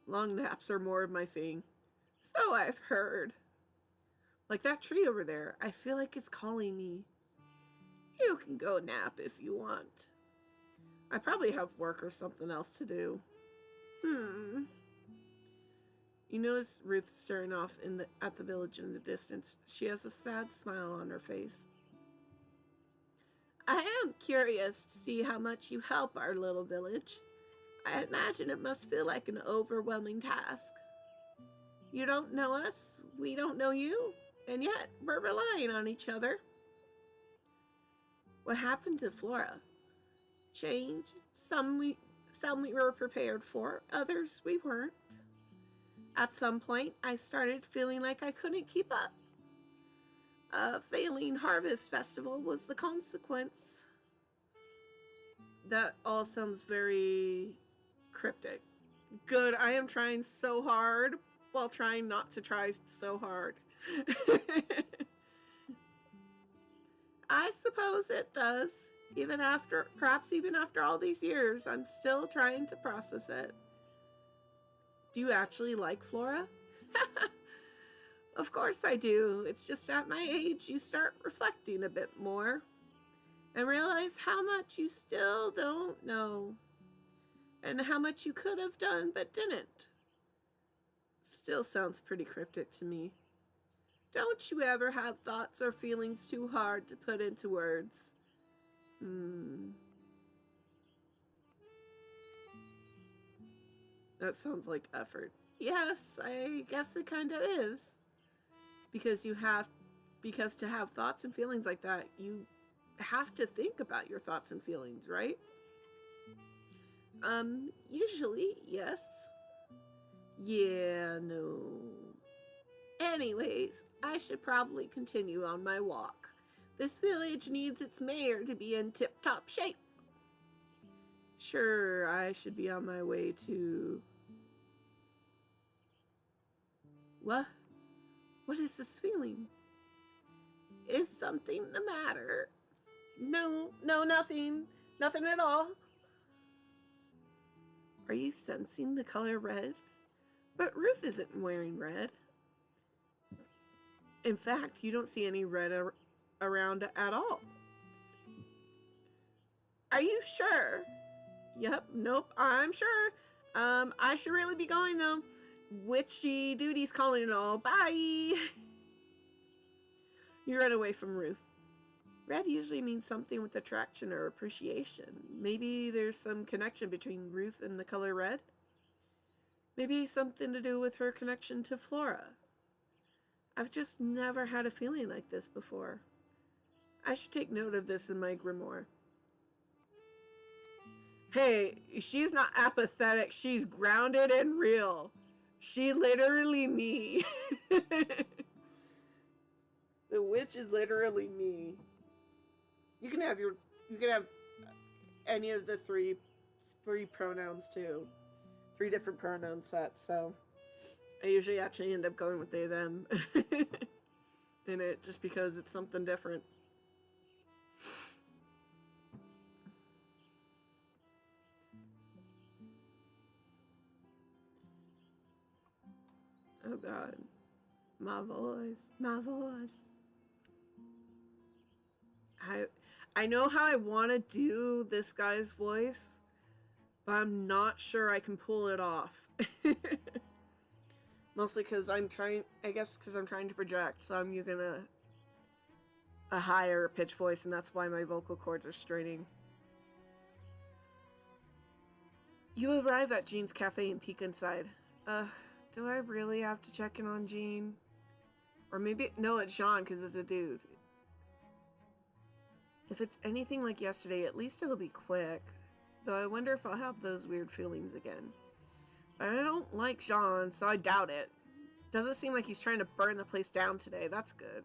Long naps are more of my thing. So I've heard. Like that tree over there, I feel like it's calling me. You can go nap if you want. I probably have work or something else to do. You notice Ruth staring off at the village in the distance. She has a sad smile on her face. I am curious to see how much you help our little village. I imagine it must feel like an overwhelming task. You don't know us, we don't know you, and yet we're relying on each other. What happened to Flora? Change. Some we were prepared for, others we weren't. At some point, I started feeling like I couldn't keep up. A failing harvest festival was the consequence. That all sounds very cryptic. Good, I am trying so hard while trying not to try so hard. I suppose it does. Perhaps even after all these years, I'm still trying to process it. Do you actually like Flora? Of course I do. It's just at my age you start reflecting a bit more and realize how much you still don't know and how much you could have done but didn't. Still sounds pretty cryptic to me. Don't you ever have thoughts or feelings too hard to put into words? That sounds like effort. Yes, I guess it kind of is. Because to have thoughts and feelings like that, you have to think about your thoughts and feelings, right? Usually, yes. Yeah, no. Anyways, I should probably continue on my walk. This village needs its mayor to be in tip-top shape. Sure, I should be on my way to... What? What is this feeling? Is something the matter? No, nothing. Nothing at all. Are you sensing the color red? But Ruth isn't wearing red. In fact, you don't see any red around at all. Are you sure? Yep, nope, I'm sure. I should really be going though. Witchy duty's calling and all. Bye! You run away from Ruth. Red usually means something with attraction or appreciation. Maybe there's some connection between Ruth and the color red? Maybe something to do with her connection to Flora. I've just never had a feeling like this before. I should take note of this in my grimoire. Hey, she's not apathetic. She's grounded and real. She literally me. The witch is literally me. You can have any of the three pronouns too. 3 different pronoun sets, so I usually actually end up going with they, them in it just because it's something different. Oh God. My voice. My voice. I know how I want to do this guy's voice, but I'm not sure I can pull it off. Mostly because I'm trying to project, so I'm using a higher pitch voice, and that's why my vocal cords are straining. You arrive at Jean's cafe and peek inside. Do I really have to check in on Jean? Or maybe, no, it's Jean because it's a dude. If it's anything like yesterday, at least it'll be quick. Though I wonder if I'll have those weird feelings again. But I don't like Jean, so I doubt it. Doesn't seem like he's trying to burn the place down today. That's good.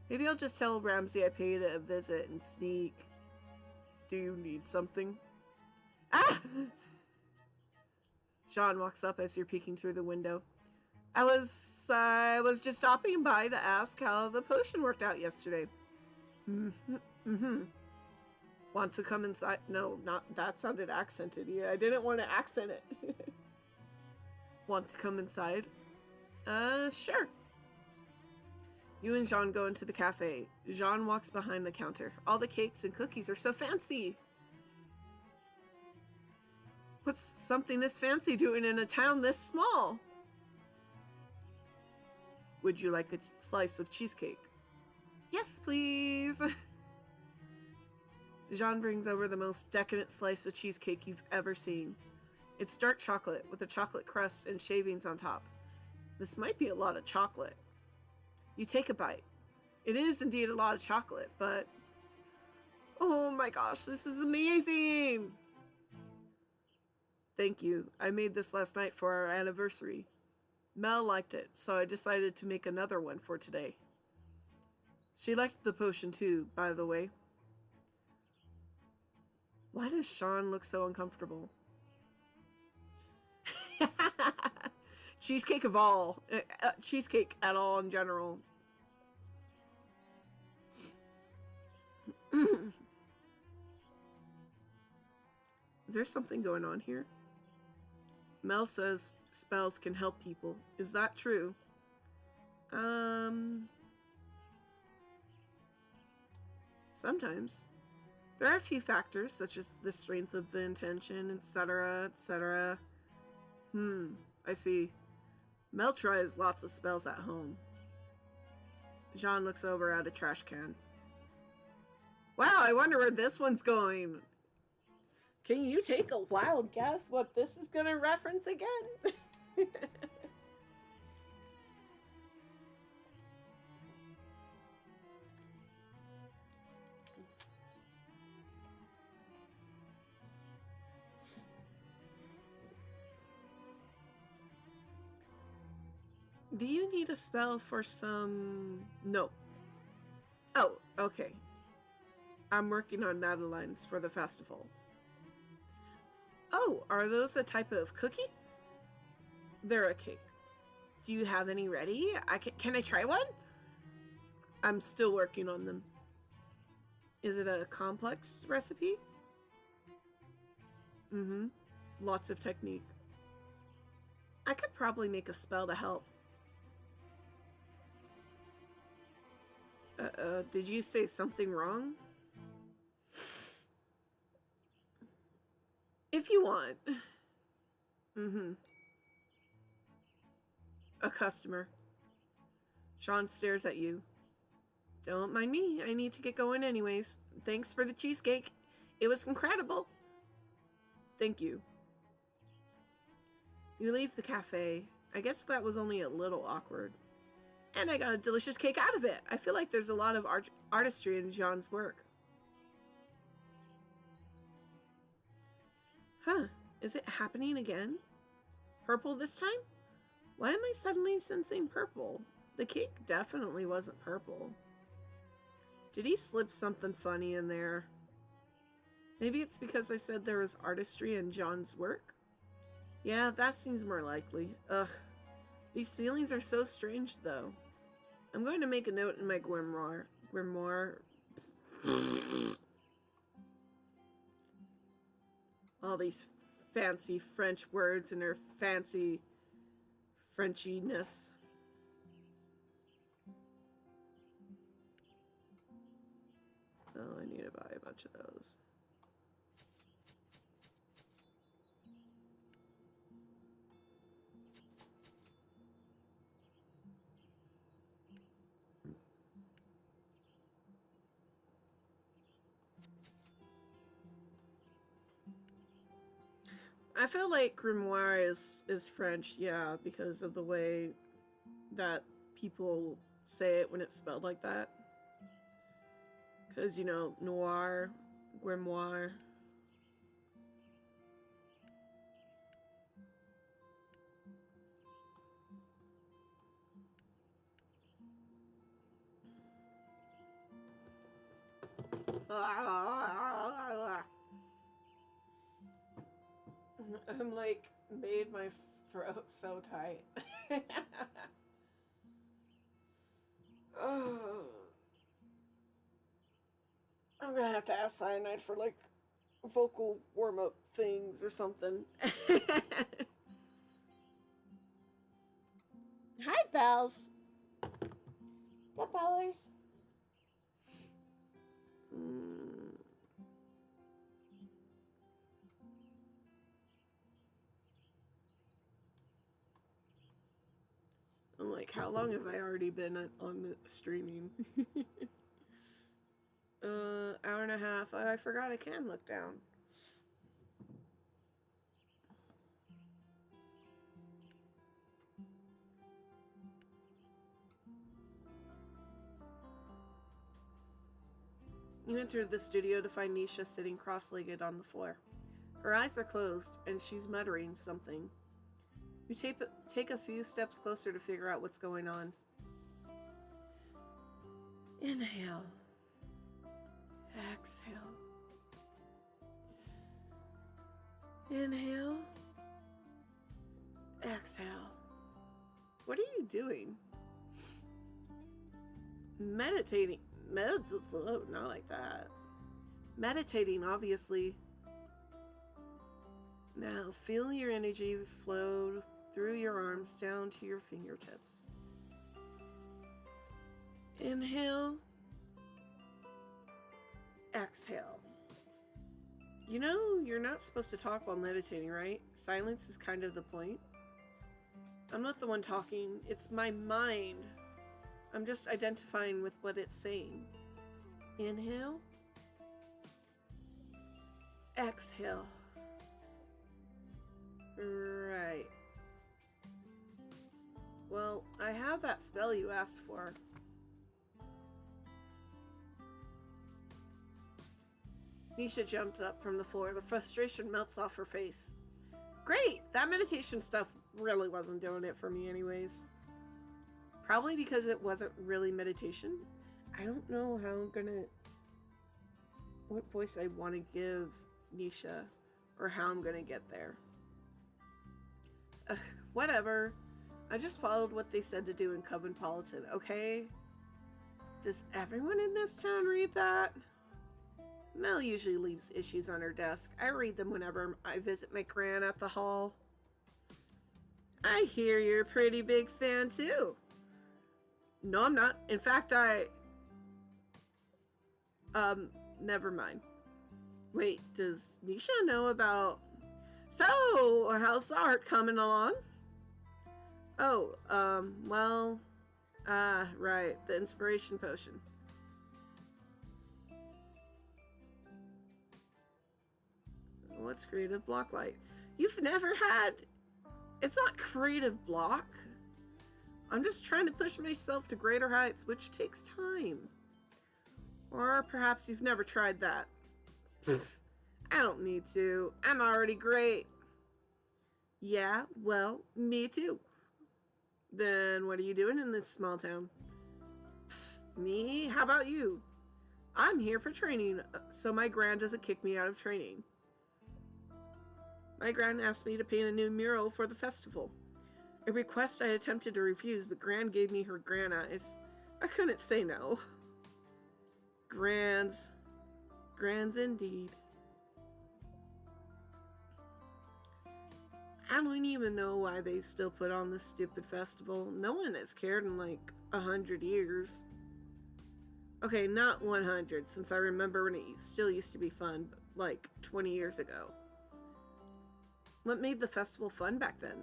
Maybe I'll just tell Ramsey I paid a visit and sneak. Do you need something? Ah! Jean walks up as you're peeking through the window. I was just stopping by to ask how the potion worked out yesterday. Want to come inside? No, not that sounded accented. Yeah, I didn't want to accent it. Want to come inside? Sure. You and Jean go into the cafe. Jean walks behind the counter. All the cakes and cookies are so fancy. What's something this fancy doing in a town this small? Would you like a slice of cheesecake? Yes, please. Jean brings over the most decadent slice of cheesecake you've ever seen. It's dark chocolate with a chocolate crust and shavings on top. This might be a lot of chocolate. You take a bite. It is indeed a lot of chocolate, but... Oh my gosh, this is amazing! Thank you. I made this last night for our anniversary. Mel liked it, so I decided to make another one for today. She liked the potion too, by the way. Why does Sean look so uncomfortable? Cheesecake of all. Cheesecake at all in general. Is there something going on here? Mel says spells can help people. Is that true? Sometimes. There are a few factors, such as the strength of the intention, etc., etc. I see. Mel tries lots of spells at home. Jean looks over at a trash can. Wow, I wonder where this one's going. Can you take a wild guess what this is going to reference again? Do you need a spell for some... No. Oh, okay. I'm working on Madeleines for the festival. Oh, are those a type of cookie? They're a cake. Do you have any ready? Can I try one? I'm still working on them. Is it a complex recipe? lots of technique. I could probably make a spell to help. Did you say something wrong? If you want. Mm-hmm. A customer. Sean stares at you. Don't mind me. I need to get going anyways. Thanks for the cheesecake. It was incredible. Thank you. You leave the cafe. I guess that was only a little awkward. And I got a delicious cake out of it. I feel like there's a lot of artistry in Jean's work. Huh. Is it happening again? Purple this time? Why am I suddenly sensing purple? The cake definitely wasn't purple. Did he slip something funny in there? Maybe it's because I said there was artistry in John's work? Yeah, that seems more likely. Ugh. These feelings are so strange, though. I'm going to make a note in my grimoire. All these fancy French words and their fancy Frenchiness. Oh, I need to buy a bunch of those. I feel like grimoire is French, yeah, because of the way that people say it when it's spelled like that. Because, you know, noir, grimoire. I'm like, made my throat so tight. Oh. I'm gonna have to ask Cyanide for like vocal warm-up things or something. Hi, Bells. The Bellers. I'm like, how long have I already been on the streaming? Hour and a half. I forgot I can look down. You enter the studio to find Nisha sitting cross-legged on the floor. Her eyes are closed, and she's muttering something. You take a few steps closer to figure out what's going on. Inhale. Exhale. Inhale. Exhale. What are you doing? Meditating. Not like that. Meditating, obviously. Now, feel your energy flow through your arms down to your fingertips. Inhale. Exhale. You know, you're not supposed to talk while meditating, right? Silence is kind of the point. I'm not the one talking. It's my mind. I'm just identifying with what it's saying. Inhale. Exhale. Right. Well, I have that spell you asked for. Nisha jumped up from the floor. The frustration melts off her face. Great! That meditation stuff really wasn't doing it for me anyways. Probably because it wasn't really meditation. I don't know how I'm gonna... what voice I want to give Nisha, or how I'm gonna get there. Whatever. I just followed what they said to do in Coventpolitan, okay? Does everyone in this town read that? Mel usually leaves issues on her desk. I read them whenever I visit my gran at the hall. I hear you're a pretty big fan too. No, I'm not. In fact, never mind. Wait, does Nisha know about... So, how's the art coming along? Oh, well... right, the inspiration potion. What's creative block like? You've never had... It's not creative block. I'm just trying to push myself to greater heights, which takes time. Or perhaps you've never tried that. I don't need to. I'm already great. Yeah, well, me too. Then what are you doing in this small town? Me? How about you? I'm here for training, so my gran doesn't kick me out of training. My gran asked me to paint a new mural for the festival. A request I attempted to refuse, but Gran gave me her gran eyes. I couldn't say no. Grans indeed. I don't even know why they still put on this stupid festival. No one has cared in like 100 years. Okay, not 100, since I remember when it still used to be fun, but like 20 years ago. What made the festival fun back then?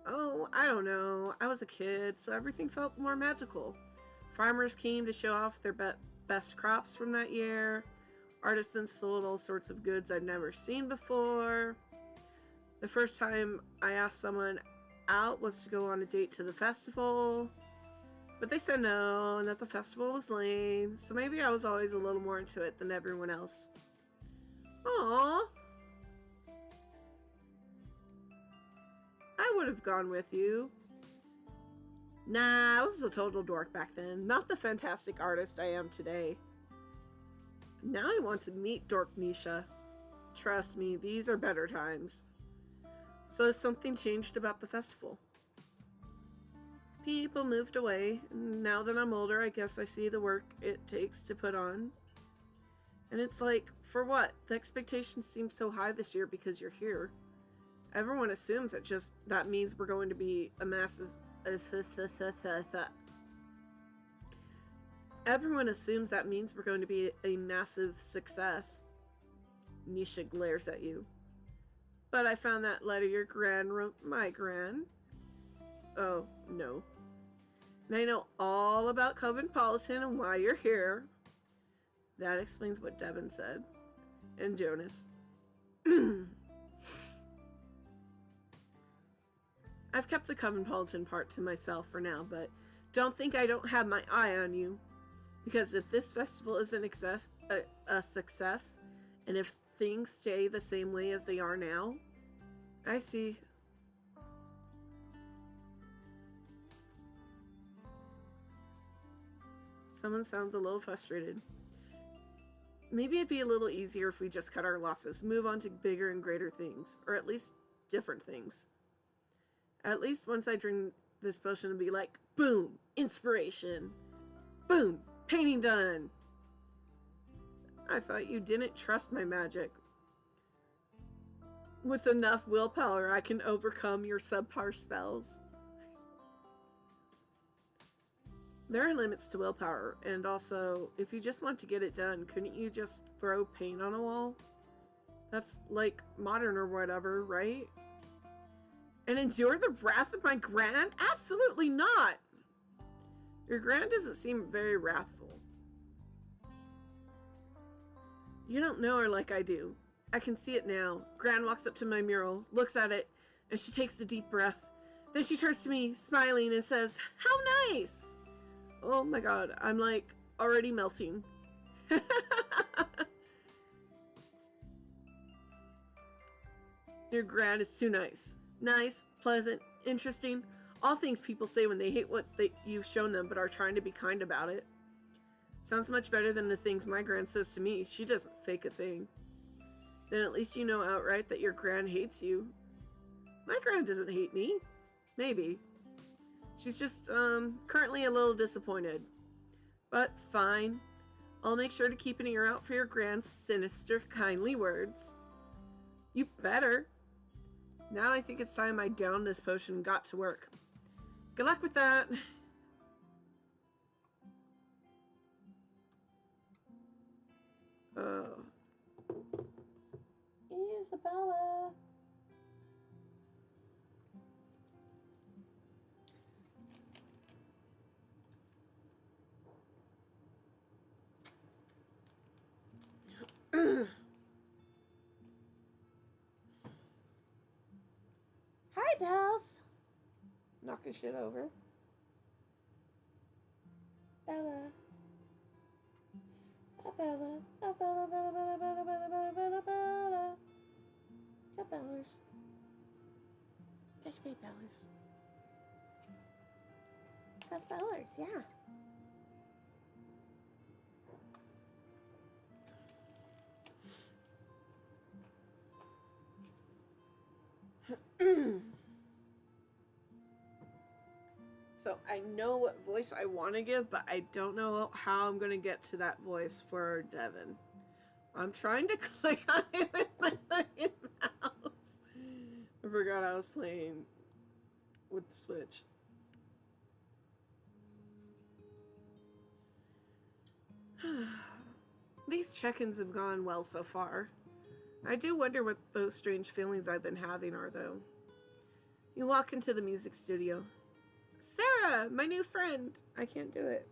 Oh, I don't know. I was a kid, so everything felt more magical. Farmers came to show off their best crops from that year. Artisans sold all sorts of goods I'd never seen before. The first time I asked someone out was to go on a date to the festival. But they said no, and that the festival was lame. So maybe I was always a little more into it than everyone else. Aww. I would have gone with you. Nah, I was a total dork back then. Not the fantastic artist I am today. Now I want to meet Dork Nisha. Trust me, these are better times. So has something changed about the festival? People moved away. Now that I'm older, I guess I see the work it takes to put on. And it's like, for what? The expectations seem so high this year because you're here. Everyone assumes that means we're going to be a massive... Everyone assumes that means we're going to be a massive success. Nisha glares at you. But I found that letter your gran wrote my gran. Oh, no. And I know all about Coventpolitan and why you're here. That explains what Devin said. And Jonas. I've kept the Coventpolitan part to myself for now, but don't think I don't have my eye on you. Because if this festival isn't a success, and if things stay the same way as they are now, I see. Someone sounds a little frustrated. Maybe it'd be a little easier if we just cut our losses, move on to bigger and greater things, or at least different things. At least once I drink this potion, it'll be like, boom, inspiration. Boom, painting done. I thought you didn't trust my magic. With enough willpower, I can overcome your subpar spells. There are limits to willpower, and also, if you just want to get it done, couldn't you just throw paint on a wall? That's like modern or whatever, right? And endure the wrath of my gran? Absolutely not! Your gran doesn't seem very wrathful. You don't know her like I do. I can see it now. Gran walks up to my mural, looks at it, and she takes a deep breath. Then she turns to me, smiling, and says, "How nice!" Oh my god, I'm like already melting. Your gran is too nice. Nice, pleasant, interesting. All things people say when they hate what you've shown them but are trying to be kind about it. Sounds much better than the things my gran says to me. She doesn't fake a thing. Then at least you know outright that your gran hates you. My gran doesn't hate me. Maybe. She's just, currently a little disappointed. But fine. I'll make sure to keep an ear out for your grand's sinister, kindly words. You better. Now I think it's time I downed this potion and got to work. Good luck with that. Oh. Isabella. Hi, Bells. Knocking shit over. Bella. Bella. Bella, Bella, Bella, Bella, Bella, Bella, Bella, Bella. Go Bellers. Just be Bellers. That's Bellers, yeah. So I know what voice I want to give, but I don't know how I'm going to get to that voice for Devin. I'm trying to click on it with my fucking mouse. I forgot I was playing with the Switch. These check-ins have gone well so far. I do wonder what those strange feelings I've been having are, though. You walk into the music studio. Sarah, my new friend. I can't do it.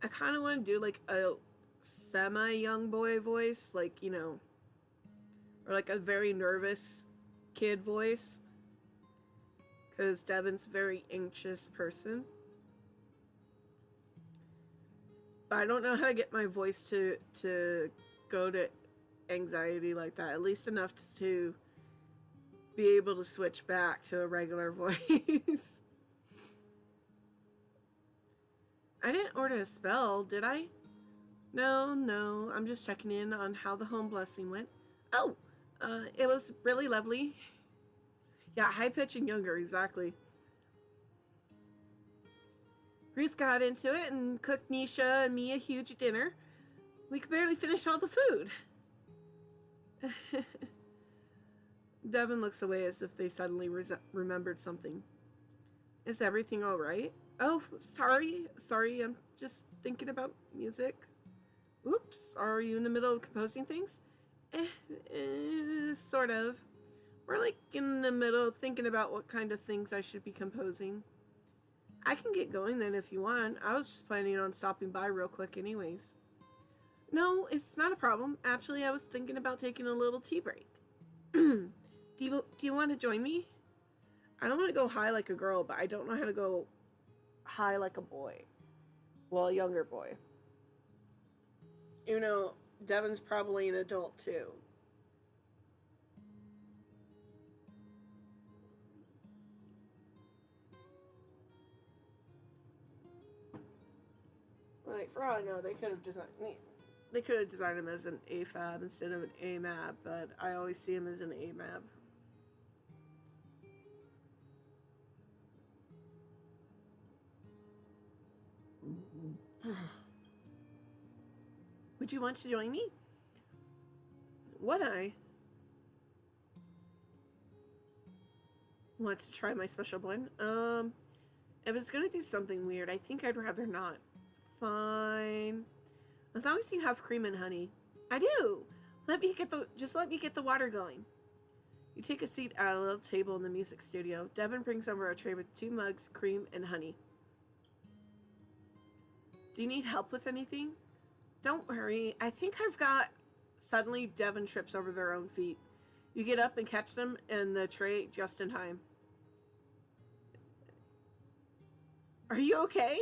I kind of want to do like a semi-young boy voice, like, you know, or like a very nervous kid voice. Because Devin's a very anxious person. But I don't know how to get my voice to go to anxiety like that. At least enough to be able to switch back to a regular voice. I didn't order a spell, did I? No. I'm just checking in on how the home blessing went. Oh, it was really lovely. Yeah, high pitch and younger, exactly. Ruth got into it and cooked Nisha and me a huge dinner. We could barely finish all the food. Devin looks away as if they suddenly remembered something. Is everything all right? Oh, sorry, I'm just thinking about music. Oops, are you in the middle of composing things? Sort of. We're like in the middle of thinking about what kind of things I should be composing. I can get going then if you want. I was just planning on stopping by real quick anyways. No, it's not a problem. Actually, I was thinking about taking a little tea break. Do you want to join me? I don't want to go high like a girl, but I don't know how to go high like a boy. Well, a younger boy. You know, Devin's probably an adult too. Like, for all I know, they could have designed him as an AFAB instead of an AMAB, but I always see him as an AMAB. Would you want to join me? Would I? Want to try my special blend? If it's gonna do something weird, I think I'd rather not. Fine. As long as you have cream and honey. I do! Just let me get the water going. You take a seat at a little table in the music studio. Devin brings over a tray with 2 mugs, cream, and honey. Do you need help with anything? Don't worry. I think I've got... Suddenly, Devin trips over their own feet. You get up and catch them in the tray just in time. Are you okay?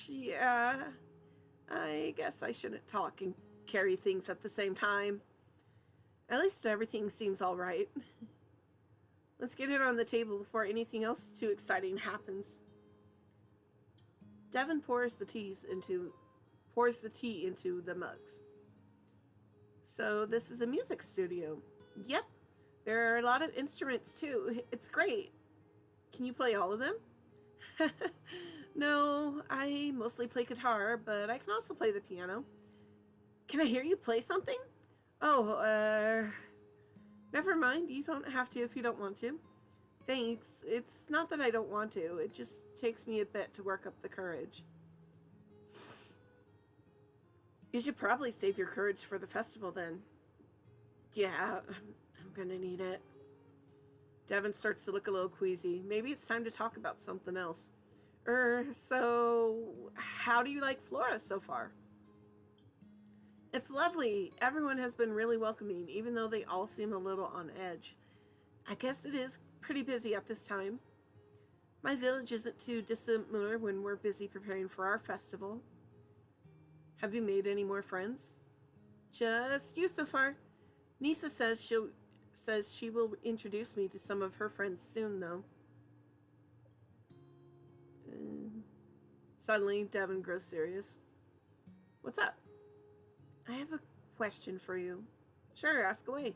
Yeah. I guess I shouldn't talk and carry things at the same time. At least everything seems alright. Let's get it on the table before anything else too exciting happens. Devin pours the tea into the mugs. So this is a music studio. Yep. There are a lot of instruments too. It's great. Can you play all of them? No, I mostly play guitar, but I can also play the piano. Can I hear you play something? Oh, never mind. You don't have to if you don't want to. Thanks. It's not that I don't want to. It just takes me a bit to work up the courage. You should probably save your courage for the festival then. Yeah, I'm gonna need it. Devin starts to look a little queasy. Maybe it's time to talk about something else. So how do you like Flora so far? It's lovely. Everyone has been really welcoming, even though they all seem a little on edge. I guess it is pretty busy at this time. My village isn't too dissimilar when we're busy preparing for our festival. Have you made any more friends? Just you so far. Nisa says she will introduce me to some of her friends soon, though. Suddenly, Devin grows serious. What's up? I have a question for you. Sure, ask away.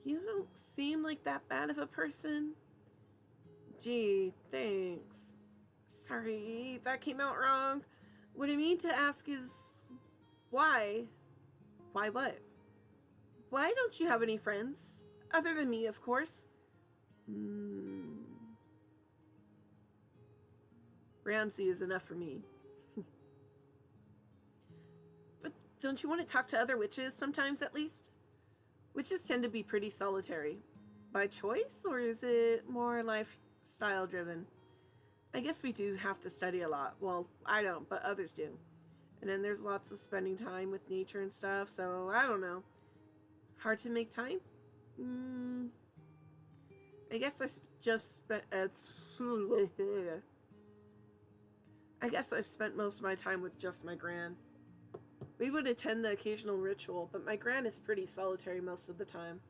You don't seem like that bad of a person. Gee, thanks. Sorry, that came out wrong. What I mean to ask is, why? Why what? Why don't you have any friends? Other than me, of course. Ramsey is enough for me. But don't you want to talk to other witches sometimes, at least? Witches tend to be pretty solitary. By choice, or is it more lifestyle driven? I guess we do have to study a lot. Well, I don't, but others do. And then there's lots of spending time with nature and stuff, so I don't know. Hard to make time? I guess I guess I've spent most of my time with just my gran. We would attend the occasional ritual, but my gran is pretty solitary most of the time.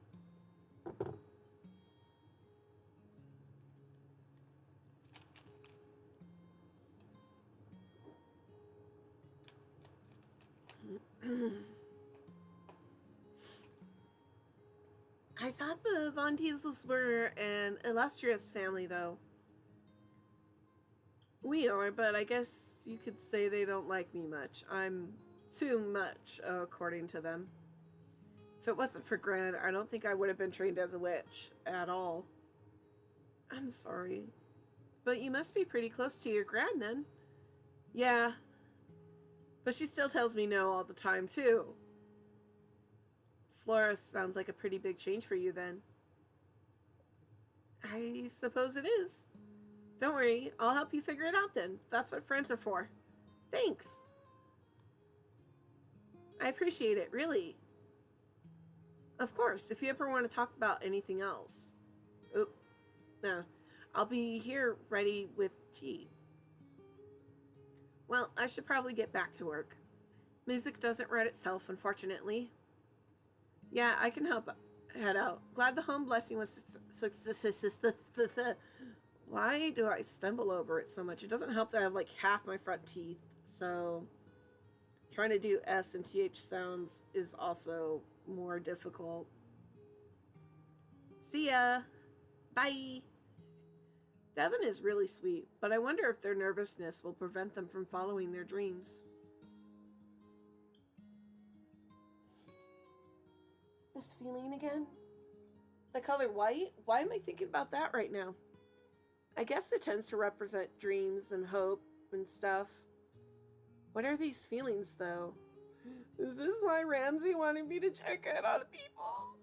I thought the Von Diesels were an illustrious family, though. We are, but I guess you could say they don't like me much. I'm too much, according to them. If it wasn't for Gran, I don't think I would have been trained as a witch at all. I'm sorry. But you must be pretty close to your Gran, then. Yeah. But she still tells me no all the time, too. Flora sounds like a pretty big change for you, then. I suppose it is. Don't worry, I'll help you figure it out then. That's what friends are for. Thanks. I appreciate it, really. Of course, if you ever want to talk about anything else. Oop. No. I'll be here ready with tea. Well, I should probably get back to work. Music doesn't write itself, unfortunately. Yeah, I can help head out. Glad the home blessing was Why do I stumble over it so much? It doesn't help that I have like half my front teeth, so trying to do S and TH sounds is also more difficult. See ya! Bye! Devin is really sweet, but I wonder if their nervousness will prevent them from following their dreams. This feeling again? The color white? Why am I thinking about that right now? I guess it tends to represent dreams and hope and stuff. What are these feelings, though? Is this why Ramsey wanted me to check in on people?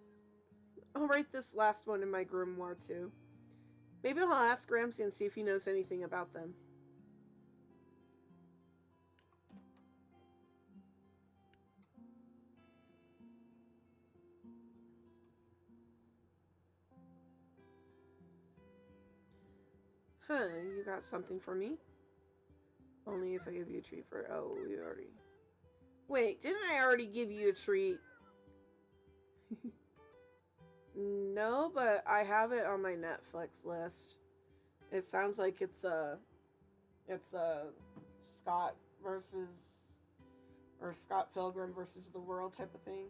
I'll write this last one in my grimoire, too. Maybe I'll ask Ramsey and see if he knows anything about them. Huh, you got something for me? Only if I give you a treat for... Oh, we already... Wait, didn't I already give you a treat? No, but I have it on my Netflix list. It sounds like it's a Scott versus... or Scott Pilgrim versus the world type of thing.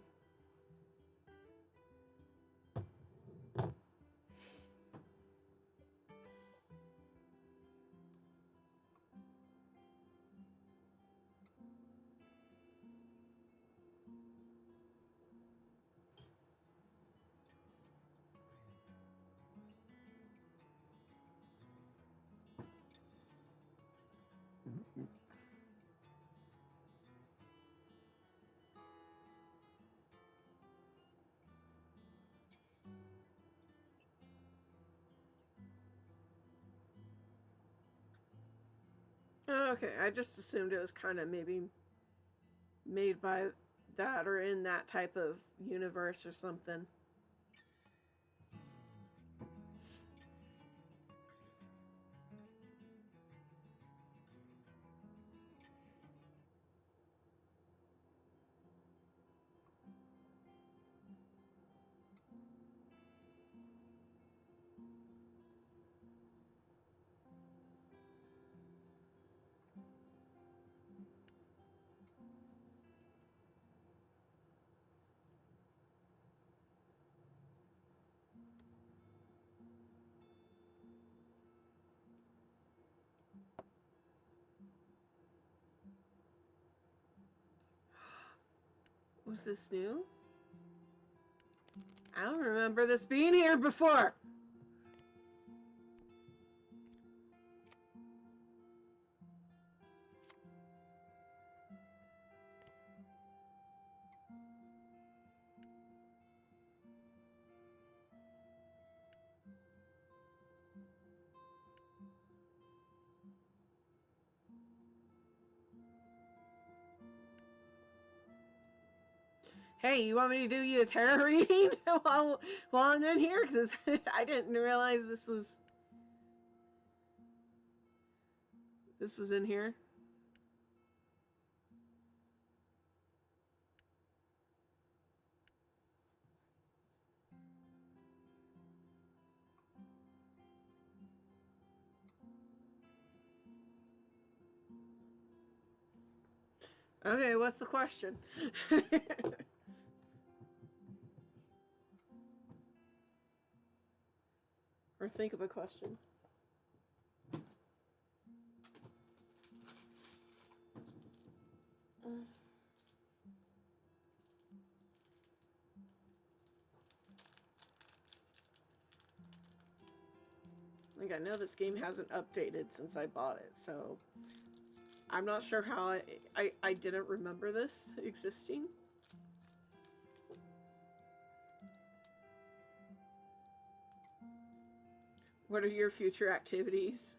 Okay, I just assumed it was kind of maybe made by that or in that type of universe or something. Was this new? I don't remember this being here before. Hey, you want me to do you a tarot reading while I'm in here? Because I didn't realize this was in here. Okay, what's the question? Or think of a question. Like, I know this game hasn't updated since I bought it, so I'm not sure how I didn't remember this existing. What are your future activities?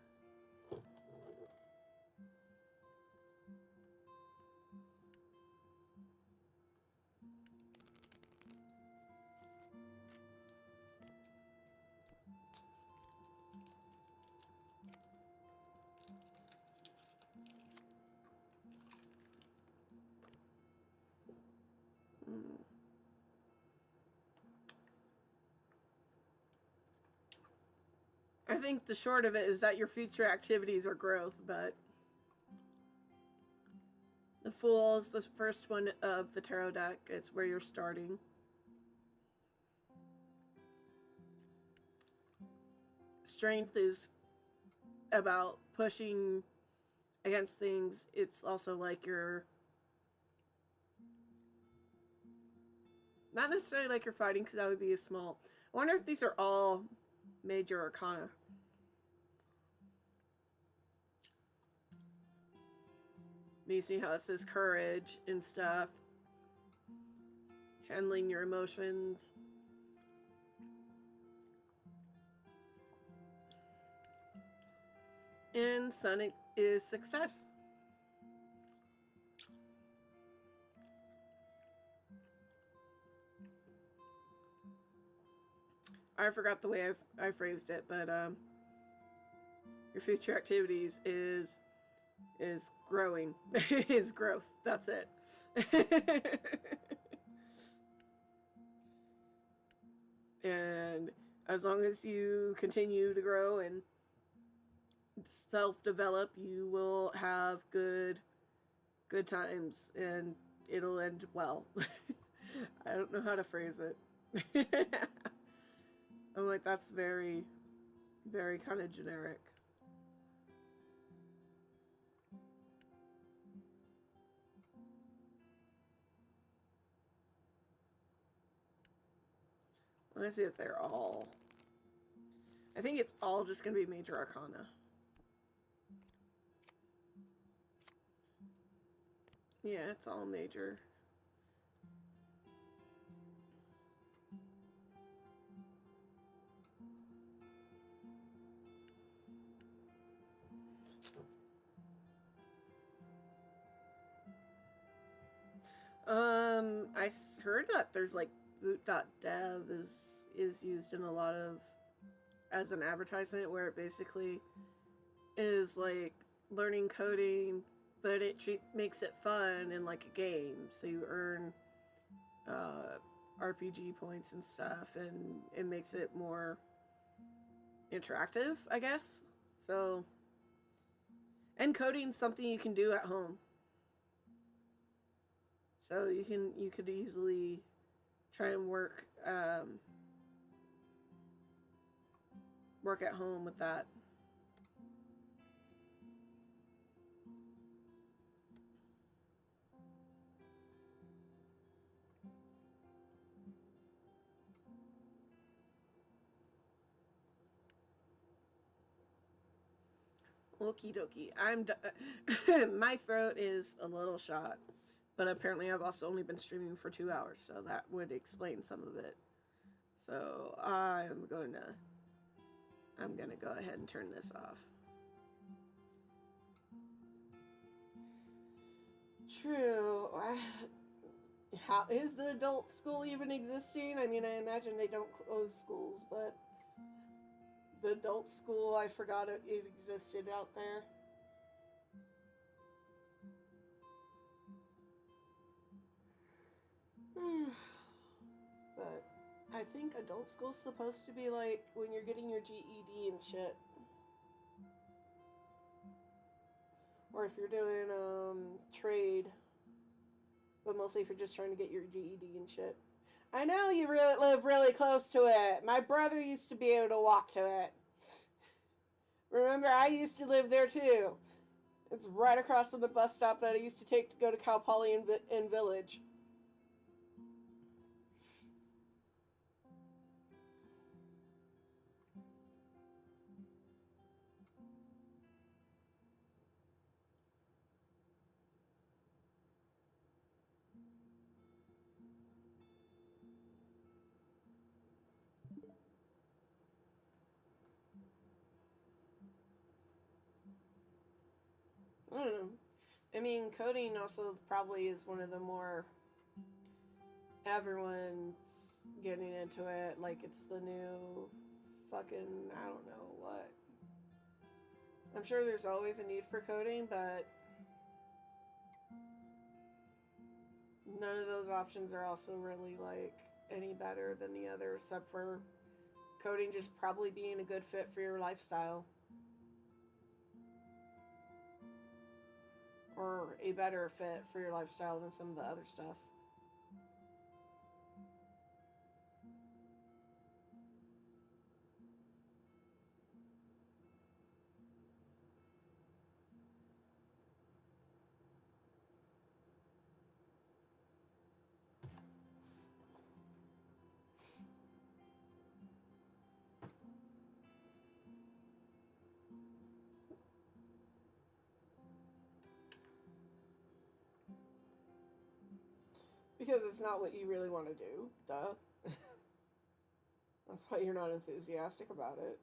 I think the short of it is that your future activities are growth, but the Fool is the first one of the tarot deck. It's where you're starting. Strength is about pushing against things. It's also like you're not necessarily like you're fighting, because that would be a small. I wonder if these are all major arcana. You see how it says courage and stuff. Handling your emotions. And Sonic is success. I forgot the way I phrased it, but your future activities is growing. Is growth. That's it. And as long as you continue to grow and self-develop, you will have good times, and it'll end well. I don't know how to phrase it. I'm like, that's very, very kind of generic. Let's see if they're all. I think it's all just going to be major arcana. Yeah, it's all major. Heard that there's like boot.dev is used in a lot of as an advertisement where it basically is like learning coding, but it makes it fun and like a game. So you earn RPG points and stuff, and it makes it more interactive, I guess. So, and coding's something you can do at home. So you could easily try and work at home with that. Okie dokie. My throat is a little shot, but apparently I've also only been streaming for 2 hours, so that would explain some of it. So I'm gonna go ahead and turn this off. True. How is the adult school even existing? I mean, I imagine they don't close schools, but the adult school, I forgot it existed out there. But I think adult school's supposed to be like when you're getting your GED and shit. Or if you're doing trade, but mostly if you're just trying to get your GED and shit. I know you live really close to it. My brother used to be able to walk to it. Remember, I used to live there too. It's right across from the bus stop that I used to take to go to Cal Poly in Village. I don't know. I mean, coding also probably is one of the more everyone's getting into it. Like it's the new fucking I don't know what. I'm sure there's always a need for coding, but none of those options are also really like any better than the other, except for coding just probably being a good fit for your lifestyle. Or a better fit for your lifestyle than some of the other stuff. Because it's not what you really want to do. Duh. That's why you're not enthusiastic about it.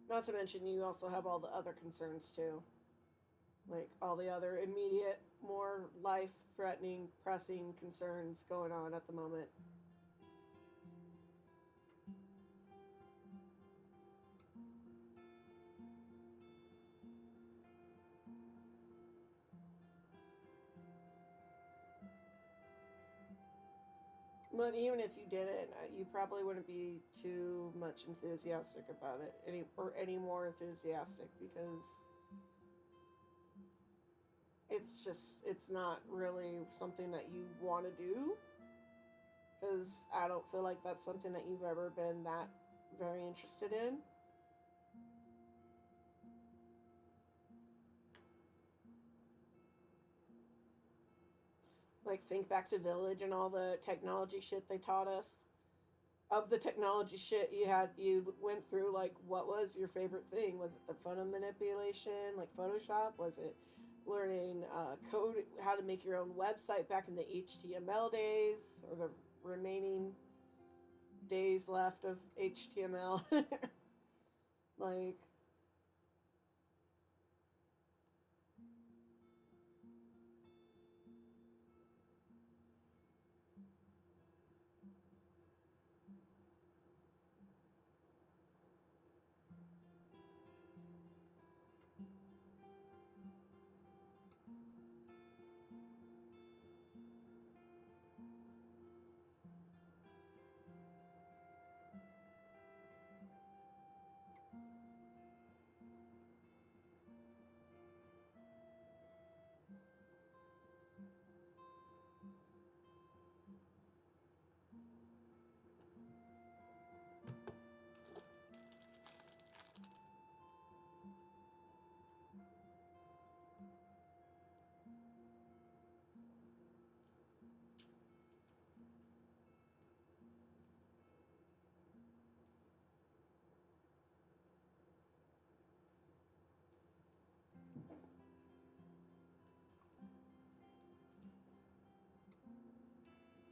Not to mention, you also have all the other concerns too. Like all the other immediate, more life threatening, pressing concerns going on at the moment. But even if you didn't, you probably wouldn't be too much enthusiastic about it, any more enthusiastic, because it's not really something that you want to do. Because I don't feel like that's something that you've ever been that very interested in. Like, think back to Village and all the technology shit they taught us. Of the technology shit you went through, like, what was your favorite thing? Was it the fun of manipulation, like Photoshop? Was it learning code, how to make your own website back in the HTML days, or the remaining days left of HTML? Like,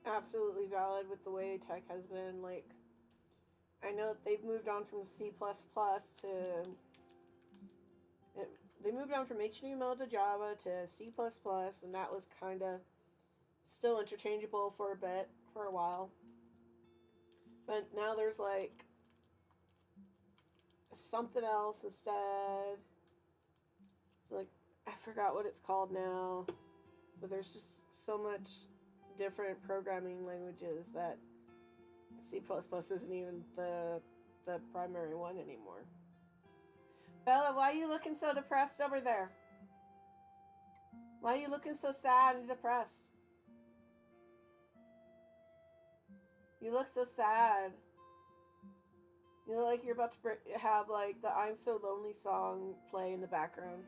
absolutely valid with the way tech has been. Like, I know that they've moved on from C++ to... They moved on from HTML to Java to C++, and that was kind of still interchangeable for a bit, for a while. But now there's like something else instead. It's like, I forgot what it's called now, but there's just so much different programming languages that C++ isn't even the primary one anymore. Bella, why are you looking so depressed over there? Why are you looking so sad and depressed? You look so sad. You look like you're about to have like the I'm So Lonely song play in the background.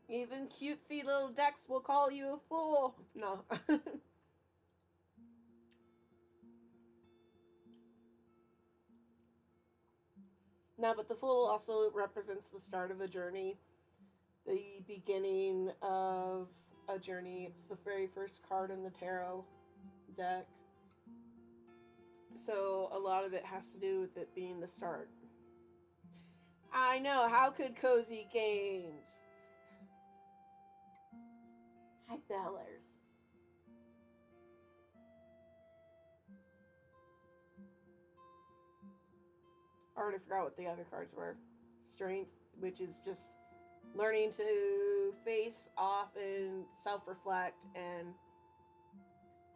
Even cutesy little Dex will call you a fool. No. No, but the fool also represents the start of a journey, the beginning of a journey. It's the very first card in the tarot deck. So a lot of it has to do with it being the start. I know, how could Cozy Games? Hi, Bellers. I already forgot what the other cards were. Strength, which is just learning to face off and self-reflect and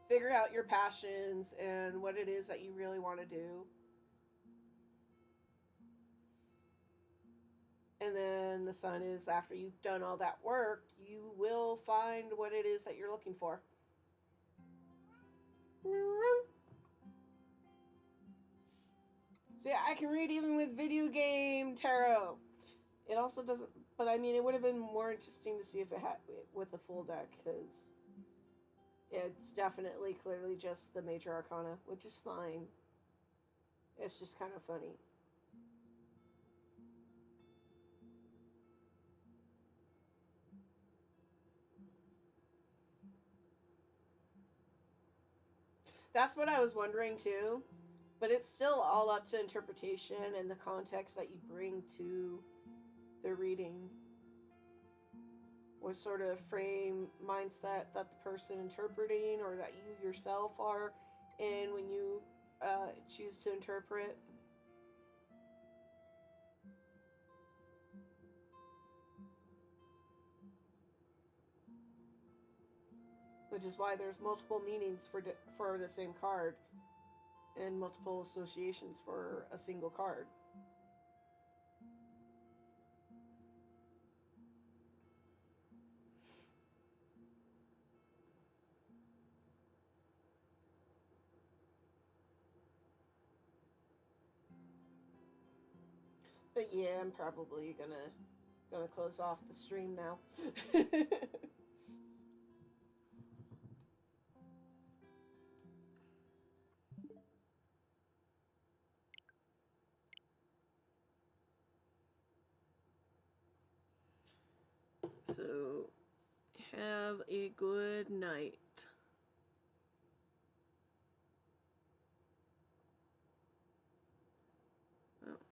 figure out your passions and what it is that you really want to do. And then the sun is, after you've done all that work, you will find what it is that you're looking for. See, I can read even with video game tarot. It also doesn't, but I mean, it would have been more interesting to see if it had with the full deck, because it's definitely clearly just the major arcana, which is fine. It's just kind of funny. That's what I was wondering too, but it's still all up to interpretation and the context that you bring to the reading. What sort of frame mindset that the person interpreting or that you yourself are in when you choose to interpret. Which is why there's multiple meanings for the same card and multiple associations for a single card. But yeah, I'm probably gonna close off the stream now. So, have a good night.